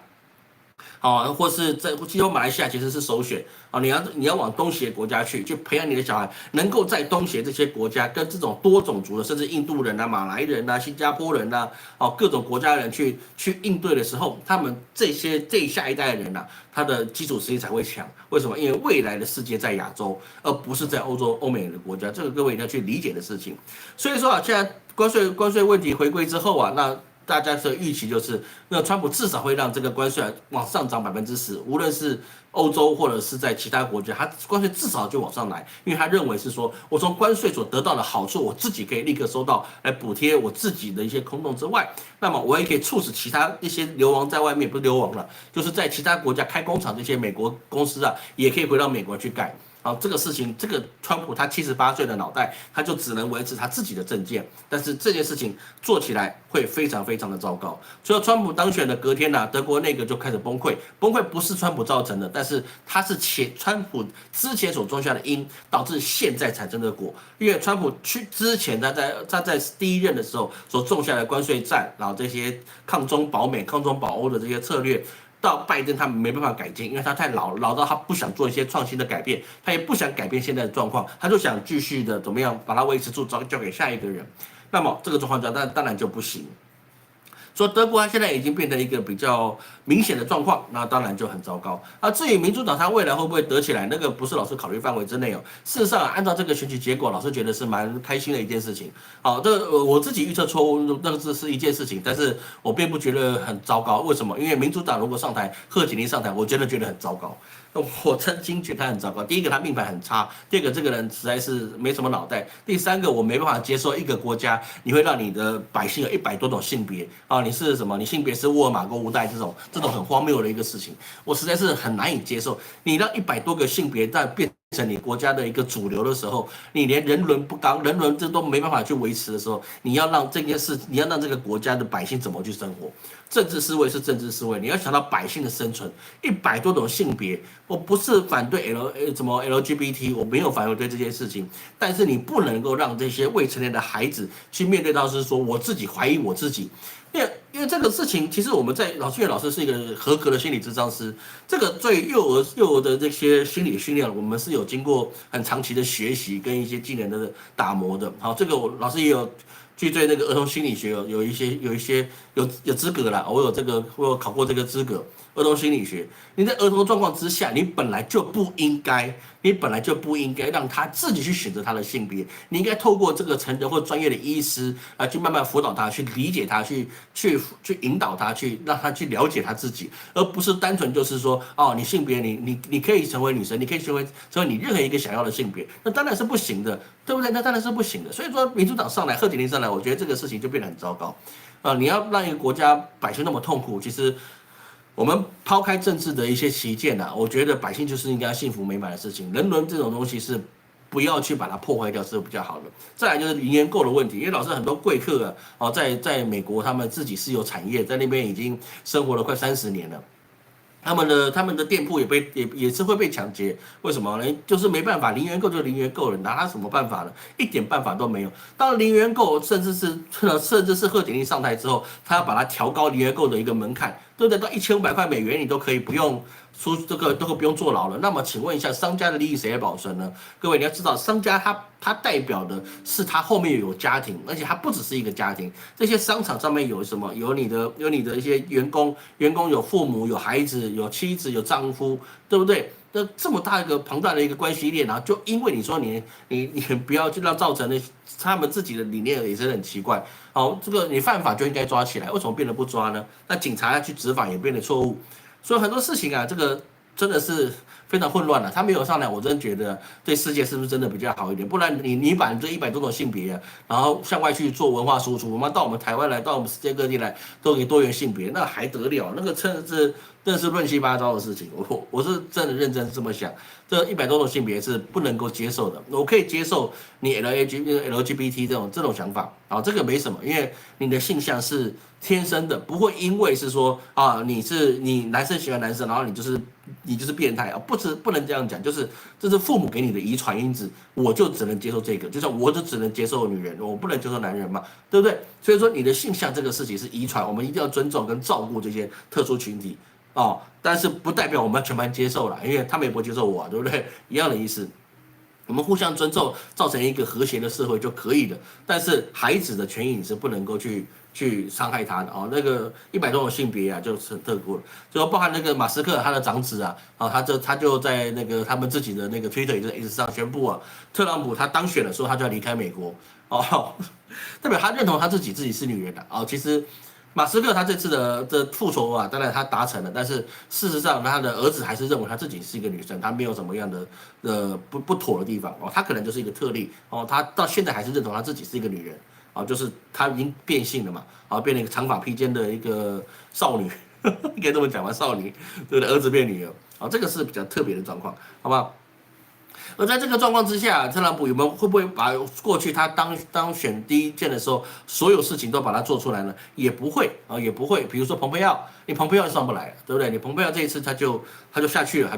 或是在几乎马来西亚其实是首选啊，你要往东协国家去培养你的小孩，能够在东协这些国家跟这种多种族的，甚至印度人啊、马来人啊、新加坡人啊，各种国家人去应对的时候，他们这下一代的人啊，他的基础实力才会强。为什么？因为未来的世界在亚洲，而不是在欧美的国家，这个各位一定要去理解的事情。所以说啊，现在关税问题回归之后啊，那大家的预期就是，那川普至少会让这个关税往上涨10%，无论是欧洲或者是在其他国家，他关税至少就往上来，因为他认为是说我从关税所得到的好处，我自己可以立刻收到来补贴我自己的一些空洞之外，那么我也可以促使其他一些流亡在外面，不是流亡了，就是在其他国家开工厂这些美国公司啊，也可以回到美国去盖。这个事情，这个川普他78岁的脑袋，他就只能维持他自己的政见，但是这件事情做起来会非常非常的糟糕。所以川普当选的隔天呢，德国内阁就开始崩溃，崩溃不是川普造成的，但是他是川普之前所种下的因，导致现在产生的果。因为川普之前他在第1任的时候所种下的关税战，然后这些抗中保美、抗中保欧的这些策略。到拜登他没办法改进，因为他太老到他不想做一些创新的改变，他也不想改变现在的状况，他就想继续的怎么样把它维持住，交给下一个人。那么这个状况当然就不行。说德国它现在已经变成一个比较明显的状况，那当然就很糟糕。至于民主党它未来会不会得起来，那个不是老师考虑范围之内哦。事实上，按照这个选举结果，老师觉得是蛮开心的一件事情。我自己预测错误，那个是一件事情，但是我并不觉得很糟糕。为什么？因为民主党如果上台，贺锦丽上台，我觉得很糟糕。我曾经觉得他很糟糕。第一个，他命盘很差；第二个，这个人实在是没什么脑袋；第三个，我没办法接受一个国家你会让你的百姓有100多种性别啊！你是什么？你性别是沃尔玛购物袋这种很荒谬的一个事情，我实在是很难以接受。你让100多个性别但变成你国家的一个主流的时候，你连人伦不刚、人伦这都没办法去维持的时候，你要让这件事，你要让这个国家的百姓怎么去生活？政治思维是政治思维，你要想到百姓的生存，100多种性别，我不是反对 LGBT， 我没有反对这件事情，但是你不能够让这些未成年的孩子去面对到是说我自己怀疑我自己。因为这个事情，其实我们在老师是一个合格的心理咨商师，这个对幼儿的这些心理训练，我们是有经过很长期的学习跟一些技能的打磨的。好，这个老师也有去对那个儿童心理学有一有资格啦，我有考过这个资格，儿童心理学。你在儿童状况之下，你本来就不应该让他自己去选择他的性别，你应该透过这个成人或专业的医师来去慢慢辅导他，去理解他，去引导他，去让他去了解他自己，而不是单纯就是说，哦，你性别你可以成为女生，你可以成为你任何一个想要的性别，那当然是不行的，对不对？那当然是不行的。所以说，民主党上来，贺锦丽上来，我觉得这个事情就变得很糟糕。你要让一个国家百姓那么痛苦，其实我们抛开政治的一些旗舰我觉得百姓就是应该幸福美满的事情。人伦这种东西是不要去把它破坏掉是比较好的。再来就是零元购的问题，因为老师很多贵客在美国他们自己是有产业，在那边已经生活了快30年了。他们的店铺也是会被抢劫，为什么呢？就是没办法，零元购就零元购了，拿他什么办法呢？一点办法都没有。当零元购甚至是贺锦丽上台之后，他要把它调高零元购的一个门槛，对不对？到1500块美元你都可以不用都不用坐牢了。那么请问一下，商家的利益谁来保存呢？各位你要知道，商家他代表的是他后面有家庭，而且他不只是一个家庭。这些商场上面有什么？有你的一些员工有父母、有孩子、有妻子、有丈夫，对不对？那这么大一个庞大的一个关系链，然后就因为你说你不要去让造成的他们自己的理念也是很奇怪。好，这个你犯法就应该抓起来，为什么变得不抓呢？那警察要去执法也变得错误。所以很多事情这个真的是非常混乱了。他没有上来，我真的觉得对世界是不是真的比较好一点？不然你把你这100多种性别然后向外去做文化输出，到我们台湾来，到我们世界各地来，都给多元性别，那还得了？那个真的是乱七八糟的事情。我是真的认真这么想，这100多种性别是不能够接受的。我可以接受你 LGBT 这种想法这个没什么，因为你的性向是天生的，不会因为是说你男生喜欢男生，然后你就是变态不能这样讲，这是父母给你的遗传因子，我就只能接受这个，就像我就只能接受女人，我不能接受男人嘛，对不对？所以说你的性向这个事情是遗传，我们一定要尊重跟照顾这些特殊群体但是不代表我们全盘接受了，因为他们也不会接受我对不对？一样的意思。我们互相尊重，造成一个和谐的社会就可以了。但是孩子的权益你是不能够去伤害他的那个100多种性别就是很特过，就包含那个马斯克他的长子他就在那个他们自己的那个 Twitter 也就是 X 上宣布特朗普他当选的时候他就要离开美国代表他认同他自己是女人的其实。马斯克他这次的复仇当然他达成了，但是事实上他的儿子还是认为他自己是一个女生，他没有什么样的不妥的地方他可能就是一个特例他到现在还是认同他自己是一个女人就是他已经变性了嘛变成一个长发披肩的一个少女，应该这么讲吧，少女对不对？儿子变女儿这个是比较特别的状况，好不好？而在这个状况之下，特朗普会不会把过去他当选第一届的时候，所有事情都把它做出来呢？也不会也不会。比如说蓬佩奥，你蓬佩奥上不来了，对不对？你蓬佩奥这一次他就下去了，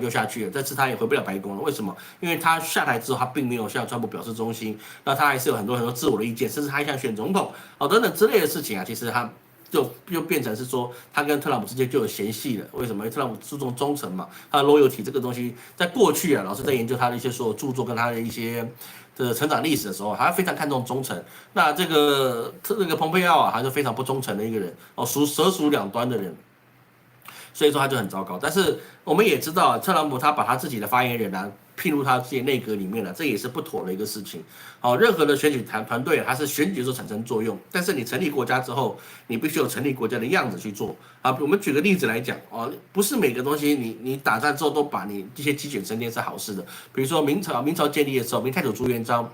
这次他也回不了白宫了。为什么？因为他下台之后，他并没有向川普表示忠心，那他还是有很多自我的意见，甚至他还想选总统等等之类的事情其实他。就变成是说，他跟特朗普之间就有嫌隙了。为什么？因为特朗普注重忠诚嘛，他的 loyalty 这个东西，在过去老师在研究他的一些所有著作跟他的一些的成长历史的时候，他非常看重忠诚。那这个蓬佩奥他是非常不忠诚的一个人蛇鼠两端的人。所以说他就很糟糕，但是我们也知道，特朗普他把他自己的发言人聘入他自己内阁里面这也是不妥的一个事情。任何的选举团队它是选举的时候产生作用，但是你成立国家之后，你必须有成立国家的样子去做我们举个例子来讲不是每个东西你打仗之后都把你这些鸡犬升天是好事的。比如说明朝建立的时候，明太祖朱元璋。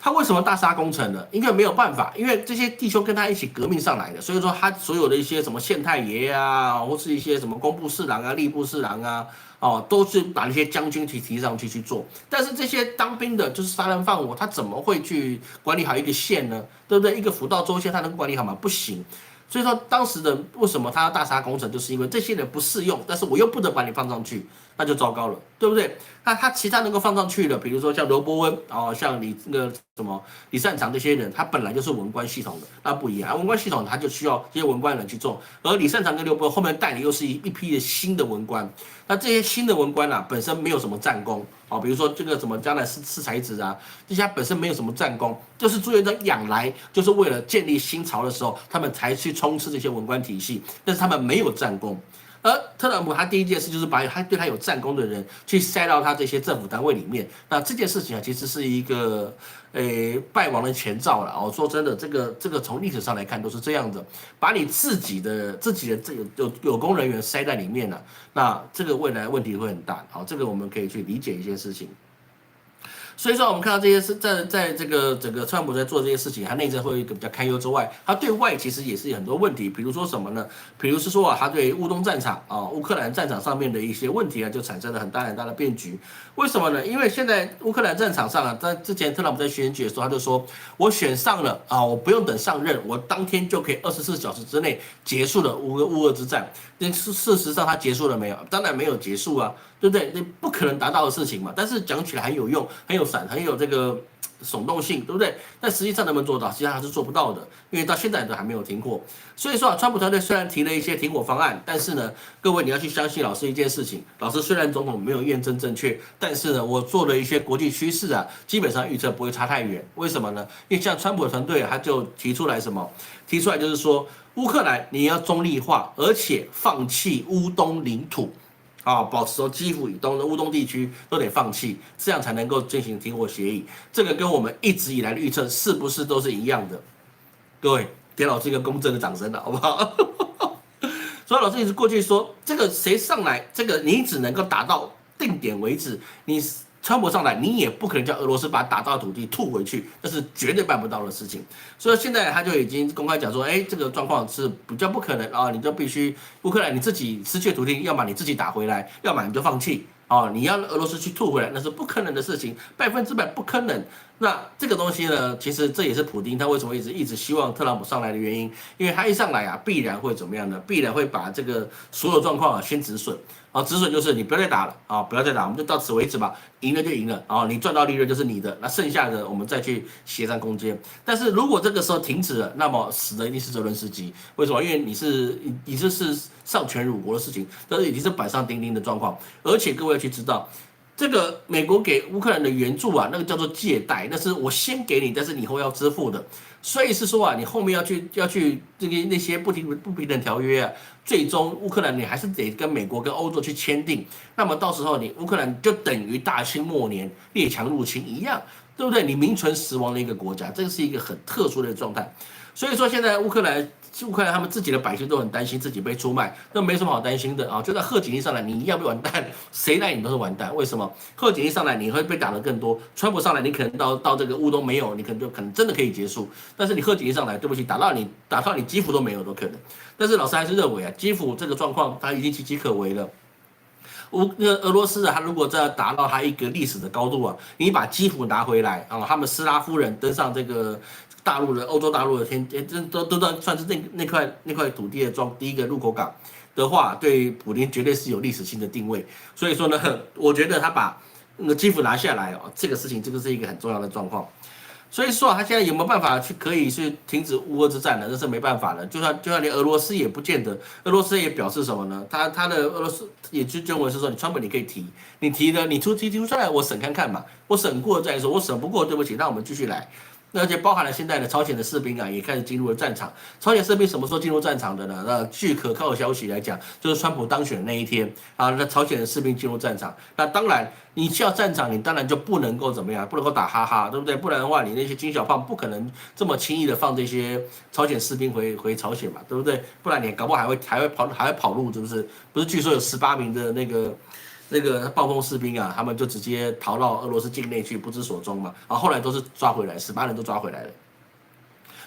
他为什么大杀功臣呢？因为没有办法，因为这些弟兄跟他一起革命上来的，所以说他所有的一些什么县太爷或是一些什么工部侍郎吏部侍郎都是把那些将军提上去做。但是这些当兵的，就是杀人放火，他怎么会去管理好一个县呢？对不对？一个府道州县，他能管理好吗？不行。所以说当时的为什么他要大杀功臣，就是因为这些人不适用，但是我又不得把你放上去，那就糟糕了，对不对？那他其他能够放上去的，比如说像刘伯温像你那个什么李善长这些人，他本来就是文官系统的，那不一样文官系统他就需要这些文官人去做，而李善长跟刘伯温后面带的又是一批的新的文官，那这些新的文官啊，本身没有什么战功啊，比如说这个什么江南四才子啊，这些本身没有什么战功，就是朱元璋养来就是为了建立新朝的时候，他们才去冲刺这些文官体系，但是他们没有战功。而特朗普他第一件事就是把他对他有战功的人去塞到他这些政府单位里面。那这件事情啊，其实是一个败亡的前兆了。哦，说真的，这个从历史上来看都是这样的，把你自己的这有功人员塞在里面了，那这个未来问题会很大。好，这个我们可以去理解一些事情。所以说，我们看到这些是在这个整个川普在做这些事情，他内政会有一个比较堪忧之外，他对外其实也是有很多问题，比如说什么呢？比如是说啊，他对乌东战场啊、乌克兰战场上面的一些问题啊，就产生了很大的变局。为什么呢？因为现在乌克兰战场上啊，在之前特朗普在选举的时候，他就说，我选上了啊，我不用等上任，我当天就可以24小时之内结束了乌俄之战。但事实上，他结束了没有？当然没有结束啊。对不对？那不可能达到的事情嘛。但是讲起来很有用，很有闪，很有这个耸动性，对不对？但实际上能不能做到？其实还是做不到的，因为到现在都还没有停火。所以说啊，川普团队虽然提了一些停火方案，但是呢，各位你要去相信老师一件事情，老师虽然总统没有验证正确，但是呢，我做了一些国际趋势啊，基本上预测不会差太远。为什么呢？因为像川普的团队他就提出来什么？提出来就是说，乌克兰你要中立化，而且放弃乌东领土。啊，保持从基辅以东的乌东地区都得放弃，这样才能够进行停火协议。这个跟我们一直以来的预测是不是都是一样的？各位，给老师一个公正的掌声了，好不好？所以老师一直过去说，这个谁上来，这个你只能够打到定点为止，你川普上来，你也不可能叫俄罗斯把打到土地吐回去，这是绝对办不到的事情。所以现在他就已经公开讲说，哎，这个状况是比较不可能啊，你就必须乌克兰你自己失去土地，要么你自己打回来，要么你就放弃。哦，你要俄罗斯去吐回来，那是不可能的事情，100%不可能。那这个东西呢，其实这也是普丁他为什么一直希望特朗普上来的原因，因为他一上来啊，必然会怎么样呢？必然会把这个所有状况啊先止损。啊，止损就是你不要再打了啊，不要再打，我们就到此为止吧。赢了就赢了，啊，你赚到利润就是你的，那剩下的我们再去协商空间。但是如果这个时候停止了，那么死的一定是泽伦斯基。为什么？因为你这是丧权辱国的事情，这已经是板上钉钉的状况。而且各位要去知道，这个美国给乌克兰的援助啊，那个叫做借贷，那是我先给你，但是你以后要支付的。所以是说啊，你后面要去这个那些不平等条约啊，最终乌克兰你还是得跟美国跟欧洲去签订。那么到时候你乌克兰就等于大清末年列强入侵一样，对不对？你名存实亡的一个国家，这个是一个很特殊的状态。所以说现在乌克兰他们自己的百姓都很担心自己被出卖，那没什么好担心的啊。就算贺锦丽上来，你一样被完蛋，谁来你都是完蛋。为什么？贺锦丽上来你会被打得更多，川普上来你可能到这个乌东没有，你可能真的可以结束。但是你贺锦丽上来，对不起，打到你基辅都没有都可能。但是老师还是认为啊，基辅这个状况他已经岌岌可危了。俄罗斯啊，他如果再达到他一个历史的高度啊，你把基辅拿回来啊，他们斯拉夫人登上这个欧洲大陆的都算是那块土地的第一个入口港的话，对普丁绝对是有历史性的定位。所以说呢，我觉得他把那个基辅拿下来哦，这个事情这个是一个很重要的状况。所以说啊，他现在有没有办法可以去停止乌俄之战呢？这是没办法的。就算连俄罗斯也不见得，俄罗斯也表示什么呢？他的俄罗斯也就认为是说，你川普你可以提，你提的你提出来，我审看看嘛，我审过再说，我审不过对不起，那我们继续来。而且包含了现在的朝鲜的士兵啊，也开始进入了战场。朝鲜士兵什么时候进入战场的呢？那据可靠的消息来讲，就是川普当选的那一天啊，那朝鲜的士兵进入战场。那当然，你下战场，你当然就不能够怎么样，不能够打哈哈，对不对？不然的话，你那些金小胖不可能这么轻易的放这些朝鲜士兵回朝鲜嘛，对不对？不然你搞不好还会跑路，是不是？不是，据说有18名的那个暴风士兵啊，他们就直接逃到俄罗斯境内去，不知所踪嘛。然后后来都是抓回来，18人都抓回来了。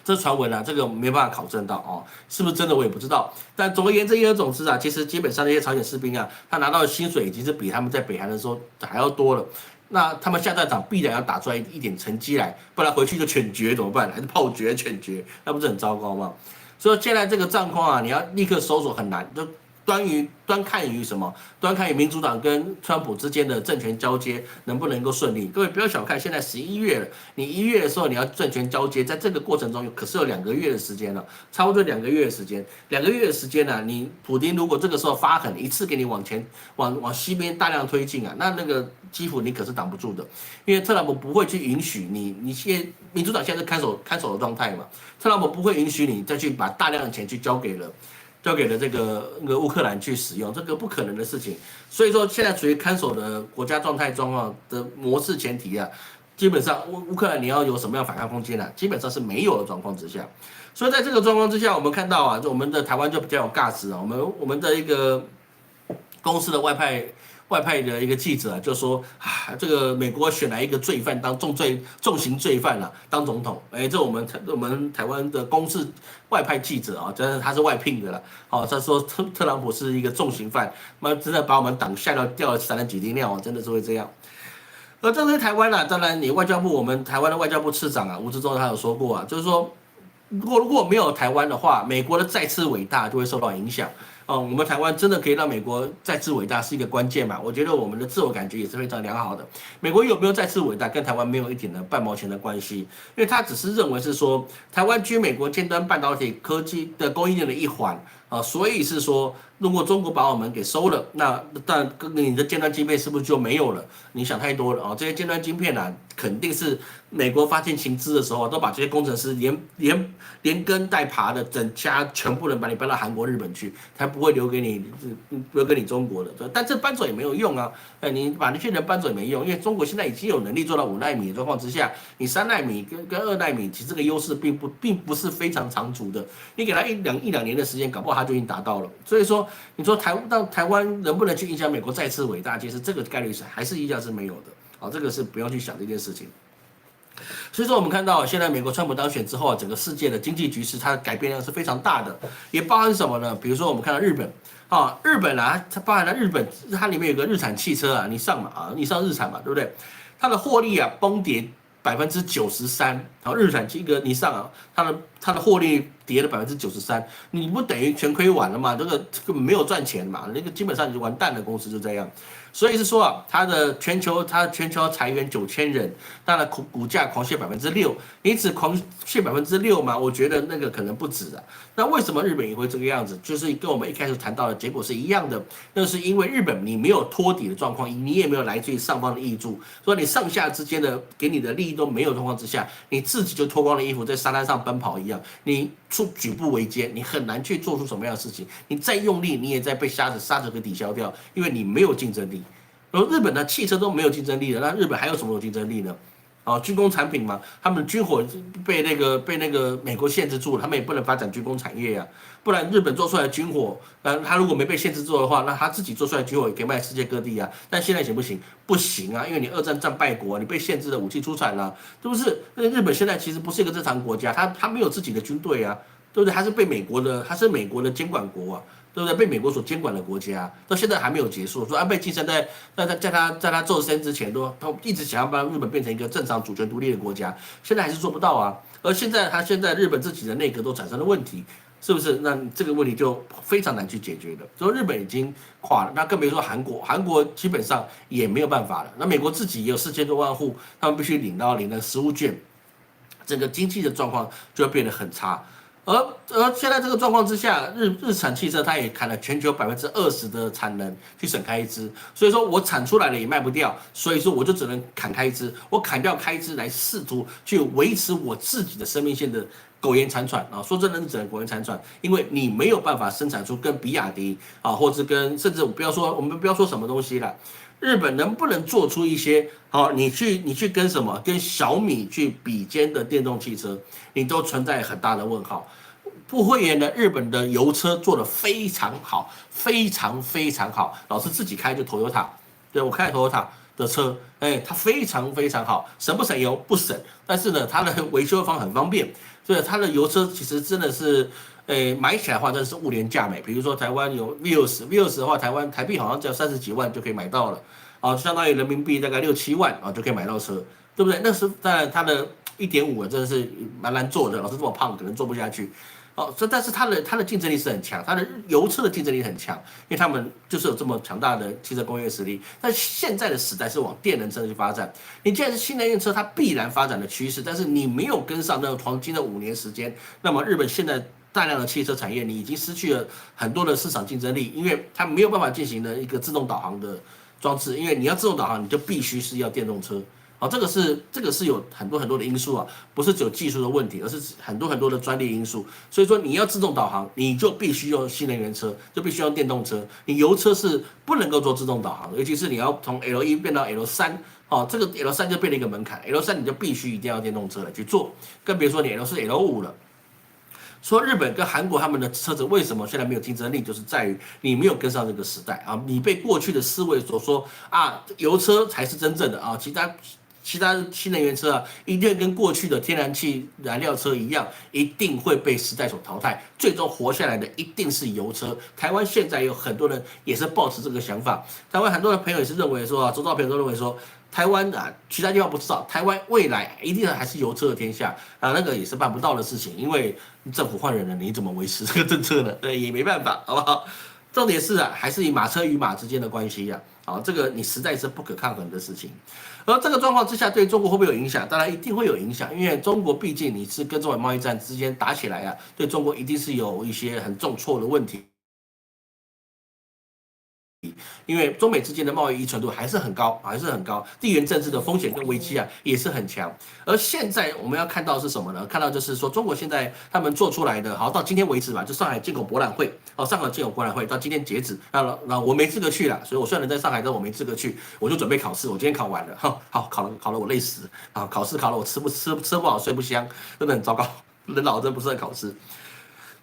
这传闻啊，这个没办法考证到哦，是不是真的我也不知道。但总而言之，言而总之啊，其实基本上那些朝鲜士兵啊，他拿到的薪水已经是比他们在北韩的时候还要多了。那他们下战场必然要打出来一点成绩来，不然回去就犬绝怎么办？还是炮决、犬绝，那不是很糟糕吗？所以现在这个战况啊，你要立刻收手很难。就端看于什么？端看于民主党跟川普之间的政权交接能不能够顺利。各位不要小看，现在11月了，你1月的时候你要政权交接，在这个过程中可是有2个月的时间了，差不多2个月的时间，2个月的时间呢、你普丁如果这个时候发狠，一次给你往西边大量推进啊，那个基辅你可是挡不住的，因为特朗普不会去允许你现在民主党现在是看守的状态嘛，特朗普不会允许你再去把大量的钱去交给了这个乌克兰去使用，这个不可能的事情。所以说现在处于看守的国家状况的模式前提啊，基本上乌克兰你要有什么样反抗空间啊，基本上是没有的状况之下。所以在这个状况之下，我们看到啊，就我们的台湾就比较有尬值啊，我们的一个公司的外派的一个记者啊，就说啊，这个美国选来一个罪犯当重刑罪犯啊，当总统。哎，这我们台湾的公司外派记者啊，真的他是外聘的了。哦，他说特朗普是一个重刑犯，那真的把我们党吓到掉了3人几滴尿啊，真的是会这样。而这是台湾啊，当然你外交部我们台湾的外交部次长啊吴志忠他有说过啊，就是说如果没有台湾的话，美国的再次伟大就会受到影响。我们台湾真的可以让美国再次伟大是一个关键嘛？我觉得我们的自我感觉也是非常良好的。美国有没有再次伟大，跟台湾没有一点的半毛钱的关系，因为他只是认为是说台湾居美国尖端半导体科技的供应链的一环啊，所以是说如果中国把我们给收了，那但你的尖端晶片是不是就没有了？你想太多了啊！这些尖端晶片啊，肯定是美国发现情资的时候，都把这些工程师连根带爬的整家全部人把你搬到韩国、日本去，才不会留给你中国的。但这搬走也没有用啊！你把那些人搬走也没用，因为中国现在已经有能力做到5奈米的状况之下，你3奈米跟2奈米，其实这个优势并不是非常长足的。你给他一两年的时间，搞不好他就已经达到了。所以说，你说台湾能不能去影响美国再次伟大，其实这个概率还是依旧是没有的。好，这个是不用去想这件事情。所以说，我们看到现在美国川普当选之后啊，整个世界的经济局势它的改变量是非常大的，也包含什么呢？比如说我们看到日本啊，日本啊，它包含了日本，它里面有个日产汽车啊，你上日产嘛，对不对？它的获利啊崩跌93%，然后日产一个你上啊，它的获利跌了93%，你不等于全亏完了嘛？这个根本没有赚钱嘛，那个基本上就完蛋的公司就这样。所以是说啊，它全球裁员9000人，当然股价狂泻6%，你只狂泻6%吗？我觉得那个可能不止啊。那为什么日本也会这个样子？就是跟我们一开始谈到的结果是一样的，那是因为日本你没有托底的状况，你也没有来自于上方的挹注，所以你上下之间的给你的利益都没有状况之下，你自己就脱光了衣服在沙滩上奔跑一样，你举步维艰，你很难去做出什么样的事情，你再用力你也在被沙子给抵消掉，因为你没有竞争力。而日本的汽车都没有竞争力了，那日本还有什么有竞争力呢？军工产品嘛，他们的军火被那个美国限制住了，他们也不能发展军工产业呀、不然日本做出来的军火，他如果没被限制住的话，那他自己做出来的军火也可以卖世界各地啊。但现在行不行？不行啊，因为你2战战败国，你被限制了武器出产了，是不是？那日本现在其实不是一个正常国家，他没有自己的军队啊，对不对？他是美国的监管国啊。对不对？被美国所监管的国家，到现在还没有结束。说安倍晋三在他做生之前，他一直想要把日本变成一个正常主权独立的国家，现在还是做不到啊。而现在日本自己的内阁都产生了问题，是不是？那这个问题就非常难去解决的。所以日本已经垮了，那更别说韩国，韩国基本上也没有办法了。那美国自己也有4000多万户，他们必须领了食物券，整个经济的状况就会变得很差。而现在这个状况之下，日产汽车它也砍了全球20%的产能去省开支，所以说我产出来了也卖不掉，所以说我就只能砍开支，我砍掉开支来试图去维持我自己的生命线的苟延残喘啊！说真的是只能苟延残喘，因为你没有办法生产出跟比亚迪啊，或者甚至我们不要说什么东西了。日本能不能做出一些好？你去跟什么？跟小米去比肩的电动汽车，你都存在很大的问号。不讳言的，日本的油车做得非常好，非常非常好。老师自己开就 Toyota， 对我开 Toyota 的车，它非常非常好，省不省油？不省。但是呢，它的维修方很方便，所以它的油车其实真的是。买起来的话真的是物廉价美，比如说台湾有 V20的话，台币好像只要30几万就可以买到了，啊，相当于人民币大概6、7万啊就可以买到车，对不对？那是当然它的1.5真的是蛮难做的，老师这么胖可能做不下去。哦，但是它的竞争力是很强，它的油车的竞争力很强，因为他们就是有这么强大的汽车工业实力。但现在的时代是往电能车去发展，你既然是新能源车，它必然发展的趋势，但是你没有跟上那个黄金的5年时间，那么日本现在大量的汽车产业，你已经失去了很多的市场竞争力，因为它没有办法进行的一个自动导航的装置，因为你要自动导航，你就必须是要电动车。好，这个是有很多很多的因素啊，不是只有技术的问题，而是很多很多的专利因素。所以说你要自动导航，你就必须用新能源车，就必须用电动车。你油车是不能够做自动导航的，尤其是你要从 L1变到 L3，哦，这个 L3就变了一个门槛，L3你就必须一定要电动车来去做，更别说你 L4、L5了。说日本跟韩国他们的车子为什么现在没有竞争力，就是在于你没有跟上这个时代啊，你被过去的思维所说啊，油车才是真正的啊，其他新能源车啊，一定会跟过去的天然气燃料车一样，一定会被时代所淘汰，最终活下来的一定是油车。台湾现在有很多人也是抱持这个想法，台湾很多的朋友也是认为说啊，周遭朋友都认为说。台湾啊，其他地方不知道，台湾未来一定还是油车的天下啊，那个也是办不到的事情，因为政府换人了，你怎么维持这个政策呢？对，也没办法，好不好？重点是啊，还是以马车与马之间的关系呀、啊，这个你实在是不可抗衡的事情。而这个状况之下，对中国会不会有影响？当然一定会有影响，因为中国毕竟你是跟中美贸易战之间打起来啊，对中国一定是有一些很重挫的问题。因为中美之间的贸易依存度还是很高，还是很高，地缘政治的风险跟危机啊也是很强。而现在我们要看到是什么呢？看到就是说，中国现在他们做出来的，好到今天为止吧，就上海进口博览会，哦，上海进口博览会到今天截止，那我没资格去了，所以我虽然人在上海，但我没资格去，我就准备考试，我今天考完了，好考了我累死啊，考试考了我吃不好睡不香，真的很糟糕，人老真不适合考试。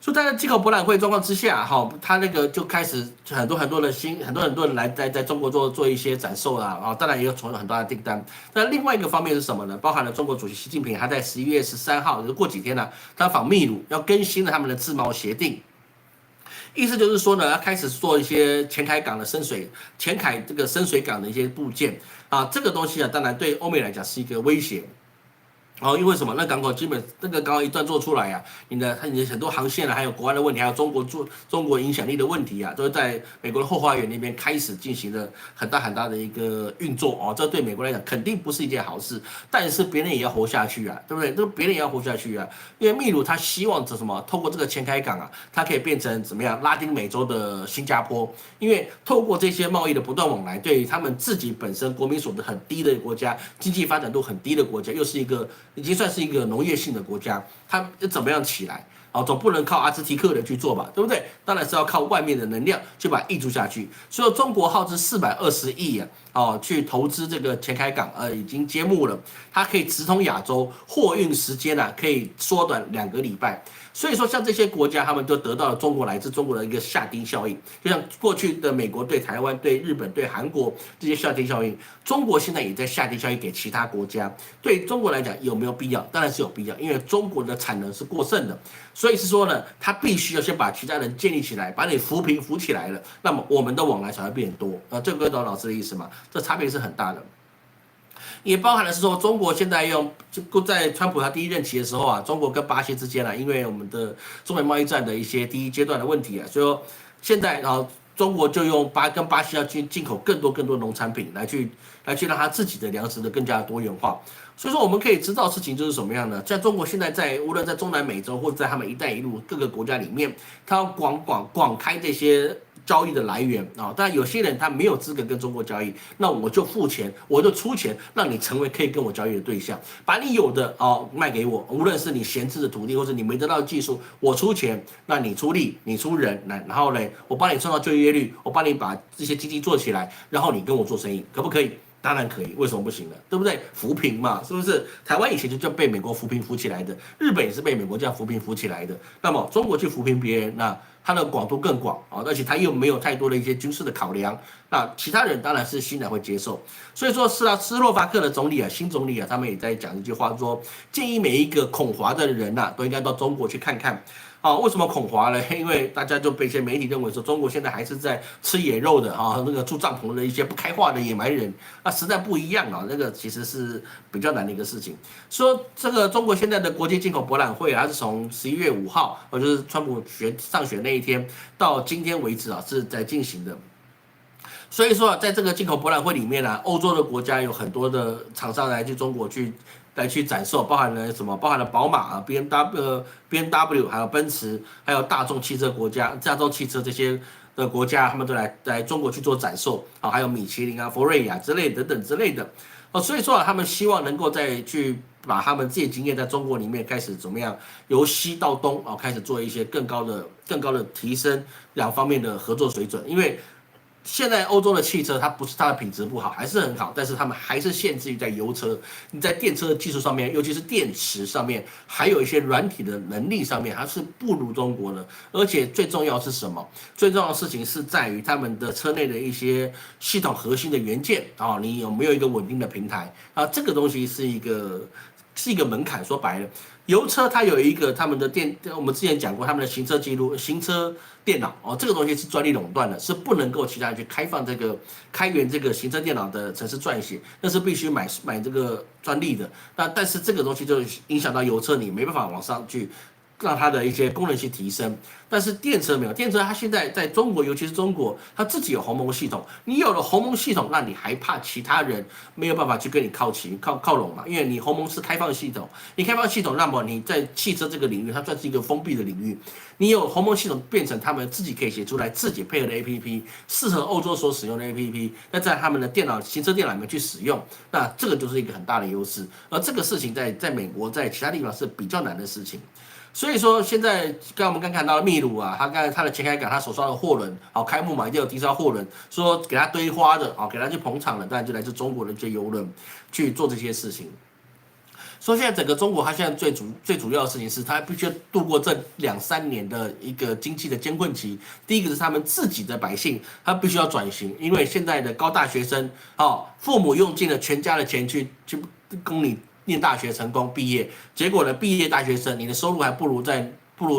所以在进口博览会状况之下，哈，他那个就开始很多很多的很多人来在中国做一些展售啦，啊，当然也有从很多的订单。那另外一个方面是什么呢？包含了中国主席习近平，他在11月13号，就是过几天呢，他访秘鲁，要更新了他们的自贸协定。意思就是说呢，要开始做一些前海港的前海这个深水港的一些部件啊，这个东西啊，当然对欧美来讲是一个威胁。哦，因为什么？那港口基本那个港口一旦做出来呀、你的很多航线啊，还有国安的问题，还有中国影响力的问题啊，都是在美国的后花园那边开始进行了很大很大的一个运作哦。这对美国来讲肯定不是一件好事，但是别人也要活下去啊，对不对？这别人也要活下去啊。因为秘鲁他希望这什么，透过这个前海港啊，它可以变成怎么样？拉丁美洲的新加坡，因为透过这些贸易的不断往来，对于他们自己本身国民所得很低的国家，经济发展度很低的国家，又是一个。已经算是一个农业性的国家，它怎么样起来？哦，总不能靠阿兹提克人去做吧，对不对？当然是要靠外面的能量去把它挹注下去。所以中国耗资420亿啊，哦，去投资这个前海港，已经揭幕了，它可以直通亚洲，货运时间啊可以缩短2个礼拜。所以说，像这些国家，他们就得到了来自中国的一个下跌效应，就像过去的美国对台湾、对日本、对韩国这些下跌效应，中国现在也在下跌效应给其他国家。对中国来讲有没有必要？当然是有必要，因为中国的产能是过剩的，所以是说呢，他必须要先把其他人建立起来，把你扶起来了，那么我们的往来才会变多。这个懂老师的意思吗？这差别是很大的。也包含的是说，中国现在在川普他第一任期的时候啊，中国跟巴西之间啊，因为我们的中美贸易战的一些第一阶段的问题啊，所以说现在中国就用跟巴西要去进口更多农产品来去让它自己的粮食的更加多元化。所以说我们可以知道事情就是什么样呢？像中国现在无论在中南美洲或者在他们“一带一路”各个国家里面，它要广开这些交易的来源啊。当然有些人他没有资格跟中国交易，那我就付钱，我就出钱让你成为可以跟我交易的对象，把你有的卖给我，无论是你闲置的土地或者你没得到的技术，我出钱，那你出力，你出人，然后呢，我帮你创造就业率，我帮你把这些经济做起来，然后你跟我做生意，可不可以？当然可以，为什么不行呢？对不对？扶贫嘛，是不是？台湾以前就被美国扶贫扶起来的，日本也是被美国这样扶贫扶起来的。那么中国去扶贫别人，那它的广度更广啊，而且它又没有太多的一些军事的考量，那其他人当然是欣然会接受。所以说，斯洛伐克的总理啊，新总理啊，他们也在讲一句话说，建议每一个恐华的人呐，都应该到中国去看看。为什么恐华呢？因为大家就被一些媒体认为说，中国现在还是在吃野肉的那个住帐篷的一些不开化的野蛮人，那实在不一样啊，那个其实是比较难的一个事情。说这个中国现在的国际进口博览会它是从11月5号，就是川普上学那一天到今天为止啊，是在进行的。所以说啊，在这个进口博览会里面呢，欧洲的国家有很多的厂商来去中国来去展售，包含了什么？包含了宝马啊、BMW 还有奔驰，还有大众汽车这些的国家，他们都来中国去做展售啊，还有米其林啊、福瑞雅之类等等之类的。所以说啊，他们希望能够再去把他们自己经验在中国里面开始怎么样，由西到东开始做一些更高的提升两方面的合作水准，因为。现在欧洲的汽车，它不是它的品质不好，还是很好，但是他们还是限制于在油车，你在电车的技术上面，尤其是电池上面，还有一些软体的能力上面，它是不如中国的。而且最重要是什么？最重要的事情是在于他们的车内的一些系统核心的元件你有没有一个稳定的平台这个东西是一个门槛。说白了，油车它有一个他们的我们之前讲过他们的行车记录、行车电脑这个东西是专利垄断的，是不能够其他人去开源这个行车电脑的程式撰写，那是必须买这个专利的。但是这个东西就影响到油车，你没办法往上去让它的一些功能性提升。但是电车没有，电车它现在在中国，尤其是中国，它自己有鸿蒙系统。你有了鸿蒙系统，那你还怕其他人没有办法去跟你靠拢嘛？因为你鸿蒙是开放系统，你开放系统，那么你在汽车这个领域，它算是一个封闭的领域。你有鸿蒙系统变成他们自己可以写出来自己配合的 APP， 适合欧洲所使用的 APP， 那在他们的行车电脑里面去使用，那这个就是一个很大的优势。而这个事情在美国，在其他地方是比较难的事情。所以说，现在我们刚看到秘鲁啊，他的前海港，他手上的货轮，开幕嘛，一定有第一艘货轮，说给他堆花的，给他去捧场的，当然就来自中国的这些邮轮去做这些事情。所以现在整个中国，它现在最主要的事情是，它必须度过这2-3年的一个经济的艰困期。第一个是他们自己的百姓，他必须要转型，因为现在的高大学生，父母用尽了全家的钱去供你念大学成功毕业，结果呢，毕业大学生你的收入还不如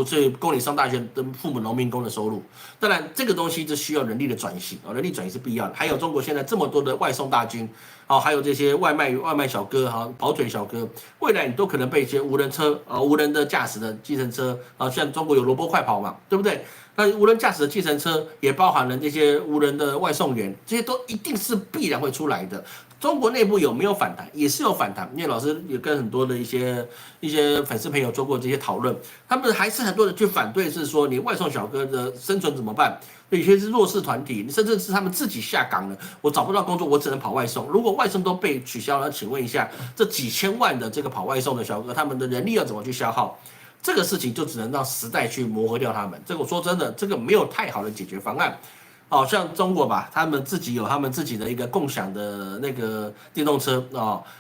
去供你上大学的父母农民工的收入。当然，这个东西是需要人力的转型人力转型是必要的。还有中国现在这么多的外送大军还有这些外卖小哥跑腿小哥，未来你都可能被一些无人的驾驶的计程车像中国有萝卜快跑嘛，对不对？那无人驾驶的计程车也包含了这些无人的外送员，这些都一定是必然会出来的。中国内部有没有反弹？也是有反弹。因为老师也跟很多的一些粉丝朋友做过这些讨论，他们还是很多人去反对，是说你外送小哥的生存怎么办？有些是弱势团体，甚至是他们自己下岗了，我找不到工作，我只能跑外送。如果外送都被取消了，请问一下，这几千万的这个跑外送的小哥，他们的人力要怎么去消耗？这个事情就只能让时代去磨合掉他们。这个我说真的，这个没有太好的解决方案。像中国吧，他们自己有他们自己的一个共享的那个电动车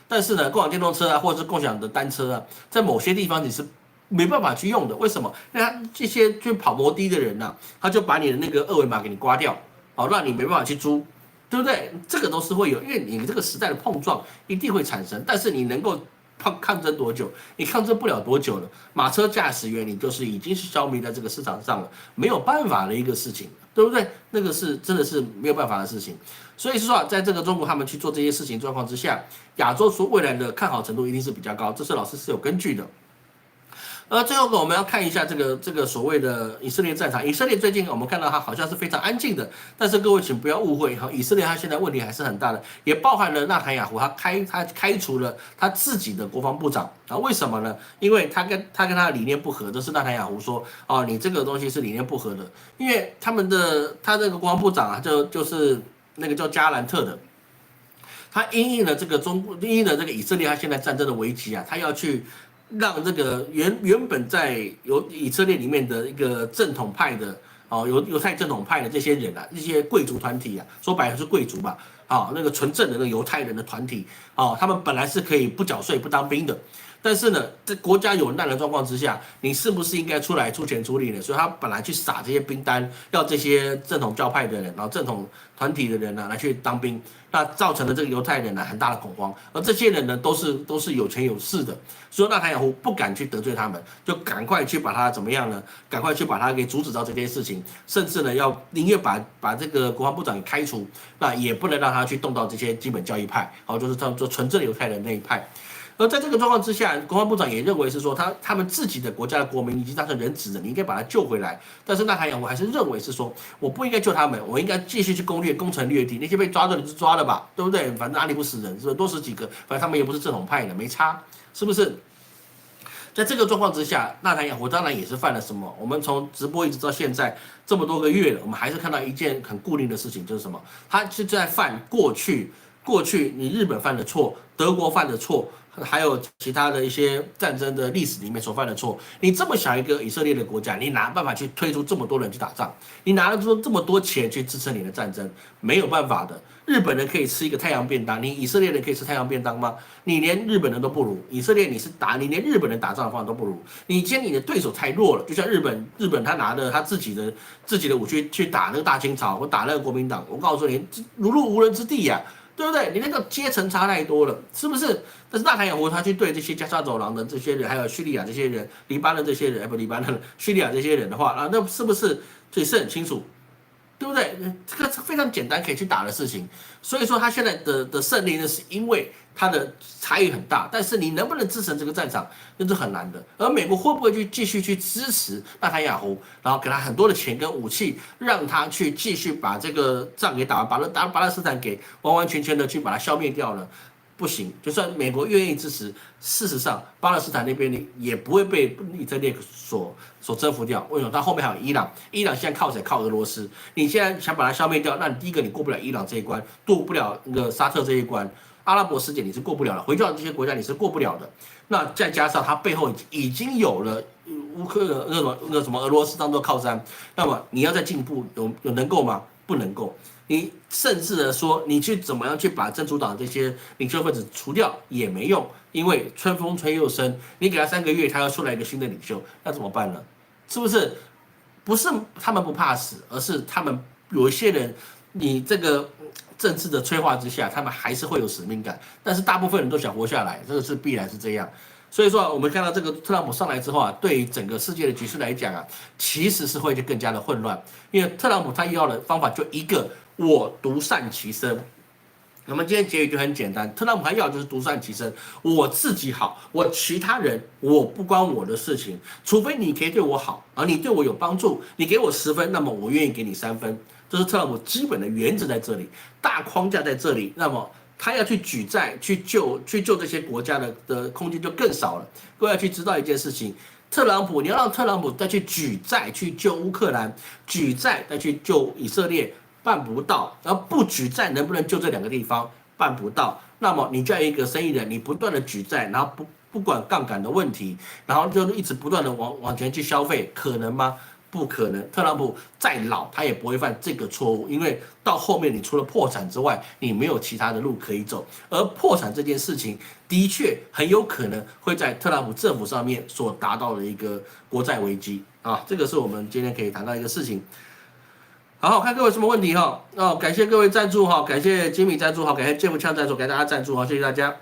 但是呢，共享电动车或者是共享的单车在某些地方你是没办法去用的。为什么？因为他这些去跑摩的的人他就把你的那个二维码给你刮掉让你没办法去租，对不对？这个都是会有，因为你这个时代的碰撞一定会产生，但是你能够抗争多久？你抗争不了多久了。马车驾驶员你就是已经是消弭在这个市场上了，没有办法的一个事情，对不对？那个是真的是没有办法的事情。所以说在这个中国他们去做这些事情状况之下，亚洲说未来的看好程度一定是比较高，这是老师是有根据的。最后我们要看一下这个所谓的以色列战场。以色列最近我们看到它好像是非常安静的，但是各位请不要误会以色列它现在问题还是很大的，也包含了纳坦雅胡他开除了他自己的国防部长为什么呢？因为他跟他的理念不合，这是纳坦雅胡说你这个东西是理念不合的，因为他这个国防部长就是那个叫加兰特的，他因应了这个以色列他现在战争的危机他要去让这个原本在以色列里面的一个正统派的犹太正统派的这些人一些贵族团体说白了是贵族嘛那个纯正的那个犹太人的团体他们本来是可以不缴税不当兵的，但是呢，这国家有难的状况之下，你是不是应该出来出钱出力呢？所以他本来去撒这些兵单，要这些正统教派的人，然后正统团体的人呢来去当兵，那造成了这个犹太人呢很大的恐慌。而这些人呢都是有权有势的，所以纳坦雅胡不敢去得罪他们，就赶快去把他怎么样呢？赶快去把他给阻止到这件事情，甚至呢要宁愿把这个国防部长给开除，那也不能让他去动到这些基本教义派，好，就是他们说纯正犹太人那一派。而在这个状况之下，国防部长也认为是说他们自己的国家的国民已经当成人质了，你应该把他救回来。但是纳坦雅胡还是认为是说，我不应该救他们，我应该继续去攻城略地，那些被抓的人就抓了吧，对不对？反正哪里不死人，是不是多死几个？反正他们也不是正统派的，没差，是不是？在这个状况之下，纳坦雅胡当然也是犯了什么？我们从直播一直到现在这么多个月了，我们还是看到一件很固定的事情，就是什么？他是在犯过去你日本犯的错，德国犯的错，还有其他的一些战争的历史里面所犯的错。你这么小一个以色列的国家，你哪办法去推出这么多人去打仗？你拿得出这么多钱去支撑你的战争？没有办法的。日本人可以吃一个太阳便当，你以色列人可以吃太阳便当吗？你连日本人都不如，以色列你连日本人打仗的方法都不如。你今天你的对手太弱了，就像日本他拿着他自己的武器去打那个大清朝或打那个国民党，我告诉你，如入无人之地呀、对不对？你那个阶层差太多了，是不是？但是纳坦雅胡他去对这些加沙走廊的这些人，还有叙利亚这些人、黎巴嫩这些人，不黎巴嫩、叙利亚这些人的话，啊，那是不是这是很清楚？对不对？这个是非常简单可以去打的事情，所以说他现在的胜利呢，是因为他的差异很大，但是你能不能支撑这个战场，那是很难的。而美国会不会去继续去支持纳坦雅胡，然后给他很多的钱跟武器，让他去继续把这个仗给打完，把巴勒斯坦给完完全全的去把它消灭掉呢？不行，就算美国愿意支持，事实上巴勒斯坦那边也不会被以色列所征服掉。为什么？它后面还有伊朗，伊朗现在靠谁？靠俄罗斯。你现在想把它消灭掉，那你第一个你过不了伊朗这一关，过不了那个沙特这一关，阿拉伯世界你是过不了的，回教这些国家你是过不了的。那再加上它背后已经有了乌克那什么俄罗斯当做靠山，那么你要再进步，有能够吗？不能够。你甚至的说，你去怎么样去把真主党这些领袖分子除掉也没用，因为春风吹又生，你给他3个月，他要出来一个新的领袖，那怎么办呢？是不是？不是他们不怕死，而是他们有一些人，你这个政治的催化之下，他们还是会有使命感，但是大部分人都想活下来，这个是必然是这样。所以说，我们看到这个特朗普上来之后啊，对于整个世界的局势来讲啊，其实是会更加的混乱，因为特朗普他要的方法就一个。我独善其身。我们今天结语就很简单，特朗普他要的就是独善其身，我自己好，我其他人我不关我的事情，除非你可以对我好，而你对我有帮助，你给我10分，那么我愿意给你3分，这是特朗普基本的原则在这里，大框架在这里，那么他要去举债去救这些国家的空间就更少了。各位要去知道一件事情。你要让特朗普再去举债去救乌克兰，举债再去救以色列。办不到，然后不举债能不能救这2个地方？办不到。那么你叫一个生意人，你不断的举债，然后不管杠杆的问题，然后就一直不断的往前去消费，可能吗？不可能。特朗普再老，他也不会犯这个错误，因为到后面你除了破产之外，你没有其他的路可以走。而破产这件事情，的确很有可能会在特朗普政府上面所达到的一个国债危机啊，这个是我们今天可以谈到一个事情。好，看各位有什么问题哈？哦，感谢各位赞助哈，感谢吉米赞助哈，感谢 Jeff 枪赞助，感谢大家赞助哈，谢谢大家。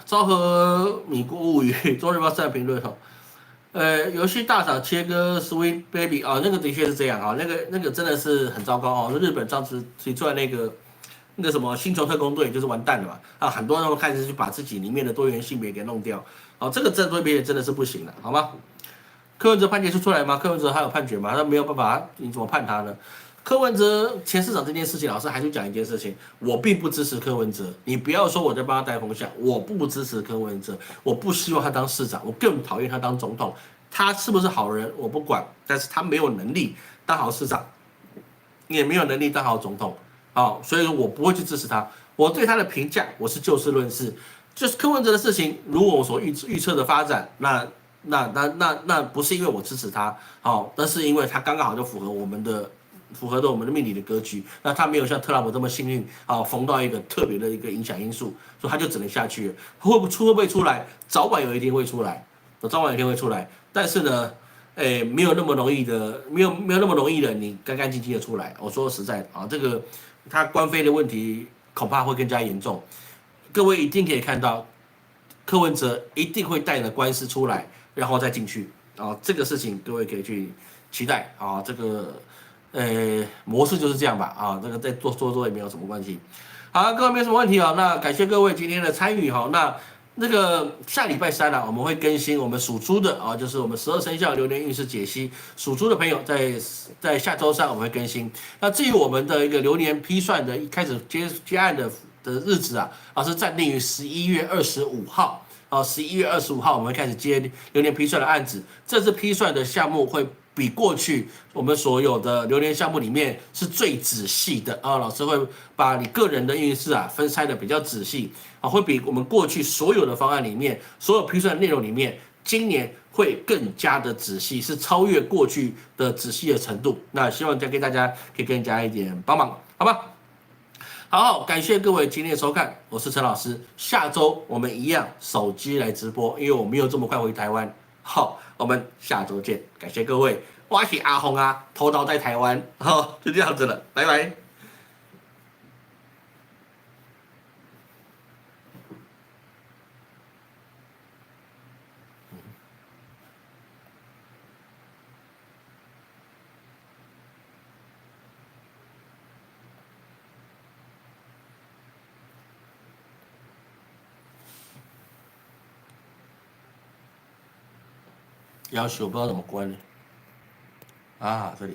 昭和米国物语，中日报上评论哈。游戏大厂切割 Sweet Baby 啊，那个的确是这样啊，那个真的是很糟糕哦。日本上次提出来那个什么星球特工队就是完蛋了嘛啊，很多人开始去把自己里面的多元性别给弄掉，哦，这个多元性别真的是不行了，好吗？柯文哲判决书出来吗？柯文哲还有判决吗？他没有办法，你怎么判他呢？柯文哲前市长这件事情，老师还是讲一件事情，我并不支持柯文哲。你不要说我在帮他带风向，我不支持柯文哲，我不希望他当市长，我更讨厌他当总统。他是不是好人我不管，但是他没有能力当好市长，也没有能力当好总统，好，所以我不会去支持他。我对他的评价，我是就事论事，就是柯文哲的事情，如我所预测的发展，那不是因为我支持他，好，那是因为他刚刚好就符合我们的符合的我们的命理的格局。那他没有像特朗普这么幸运啊，逢到一个特别的一个影响因素，所以他就只能下去了。会不会出来？早晚有一天会出来，早晚有一天会出来。但是呢，没有那么容易的，没有那么容易的，你干干净净的出来。我说实在的啊，这个他官非的问题恐怕会更加严重。各位一定可以看到，柯文哲一定会带着官司出来，然后再进去啊。这个事情各位可以去期待啊。这个模式就是这样吧啊。这个再做也没有什么关系。好，各位没什么问题啊。那感谢各位今天的参与哈。那个下礼拜三啊，我们会更新我们属猪的啊，就是我们12生肖流年运势解析。属猪的朋友在下周三我们会更新。那至于我们的一个流年批算的一开始接案的日子啊，是暂定于11月25号。11月25号我们会开始接流年批算的案子。这次批算的项目会比过去我们所有的流年项目里面是最仔细的啊。老师会把你个人的运势啊分拆的比较仔细啊，会比我们过去所有的方案里面，所有批算的内容里面，今年会更加的仔细，是超越过去的仔细的程度。那希望再给大家可以更加一点帮忙，好吧？好，感谢各位今天的收看，我是陈老师。下周我们一样手机来直播，因为我没有这么快回台湾。好，我们下周见，感谢各位。我是阿红啊，头刀在台湾。好，就这样子了，拜拜。要求不知道怎么关呢？啊，这里。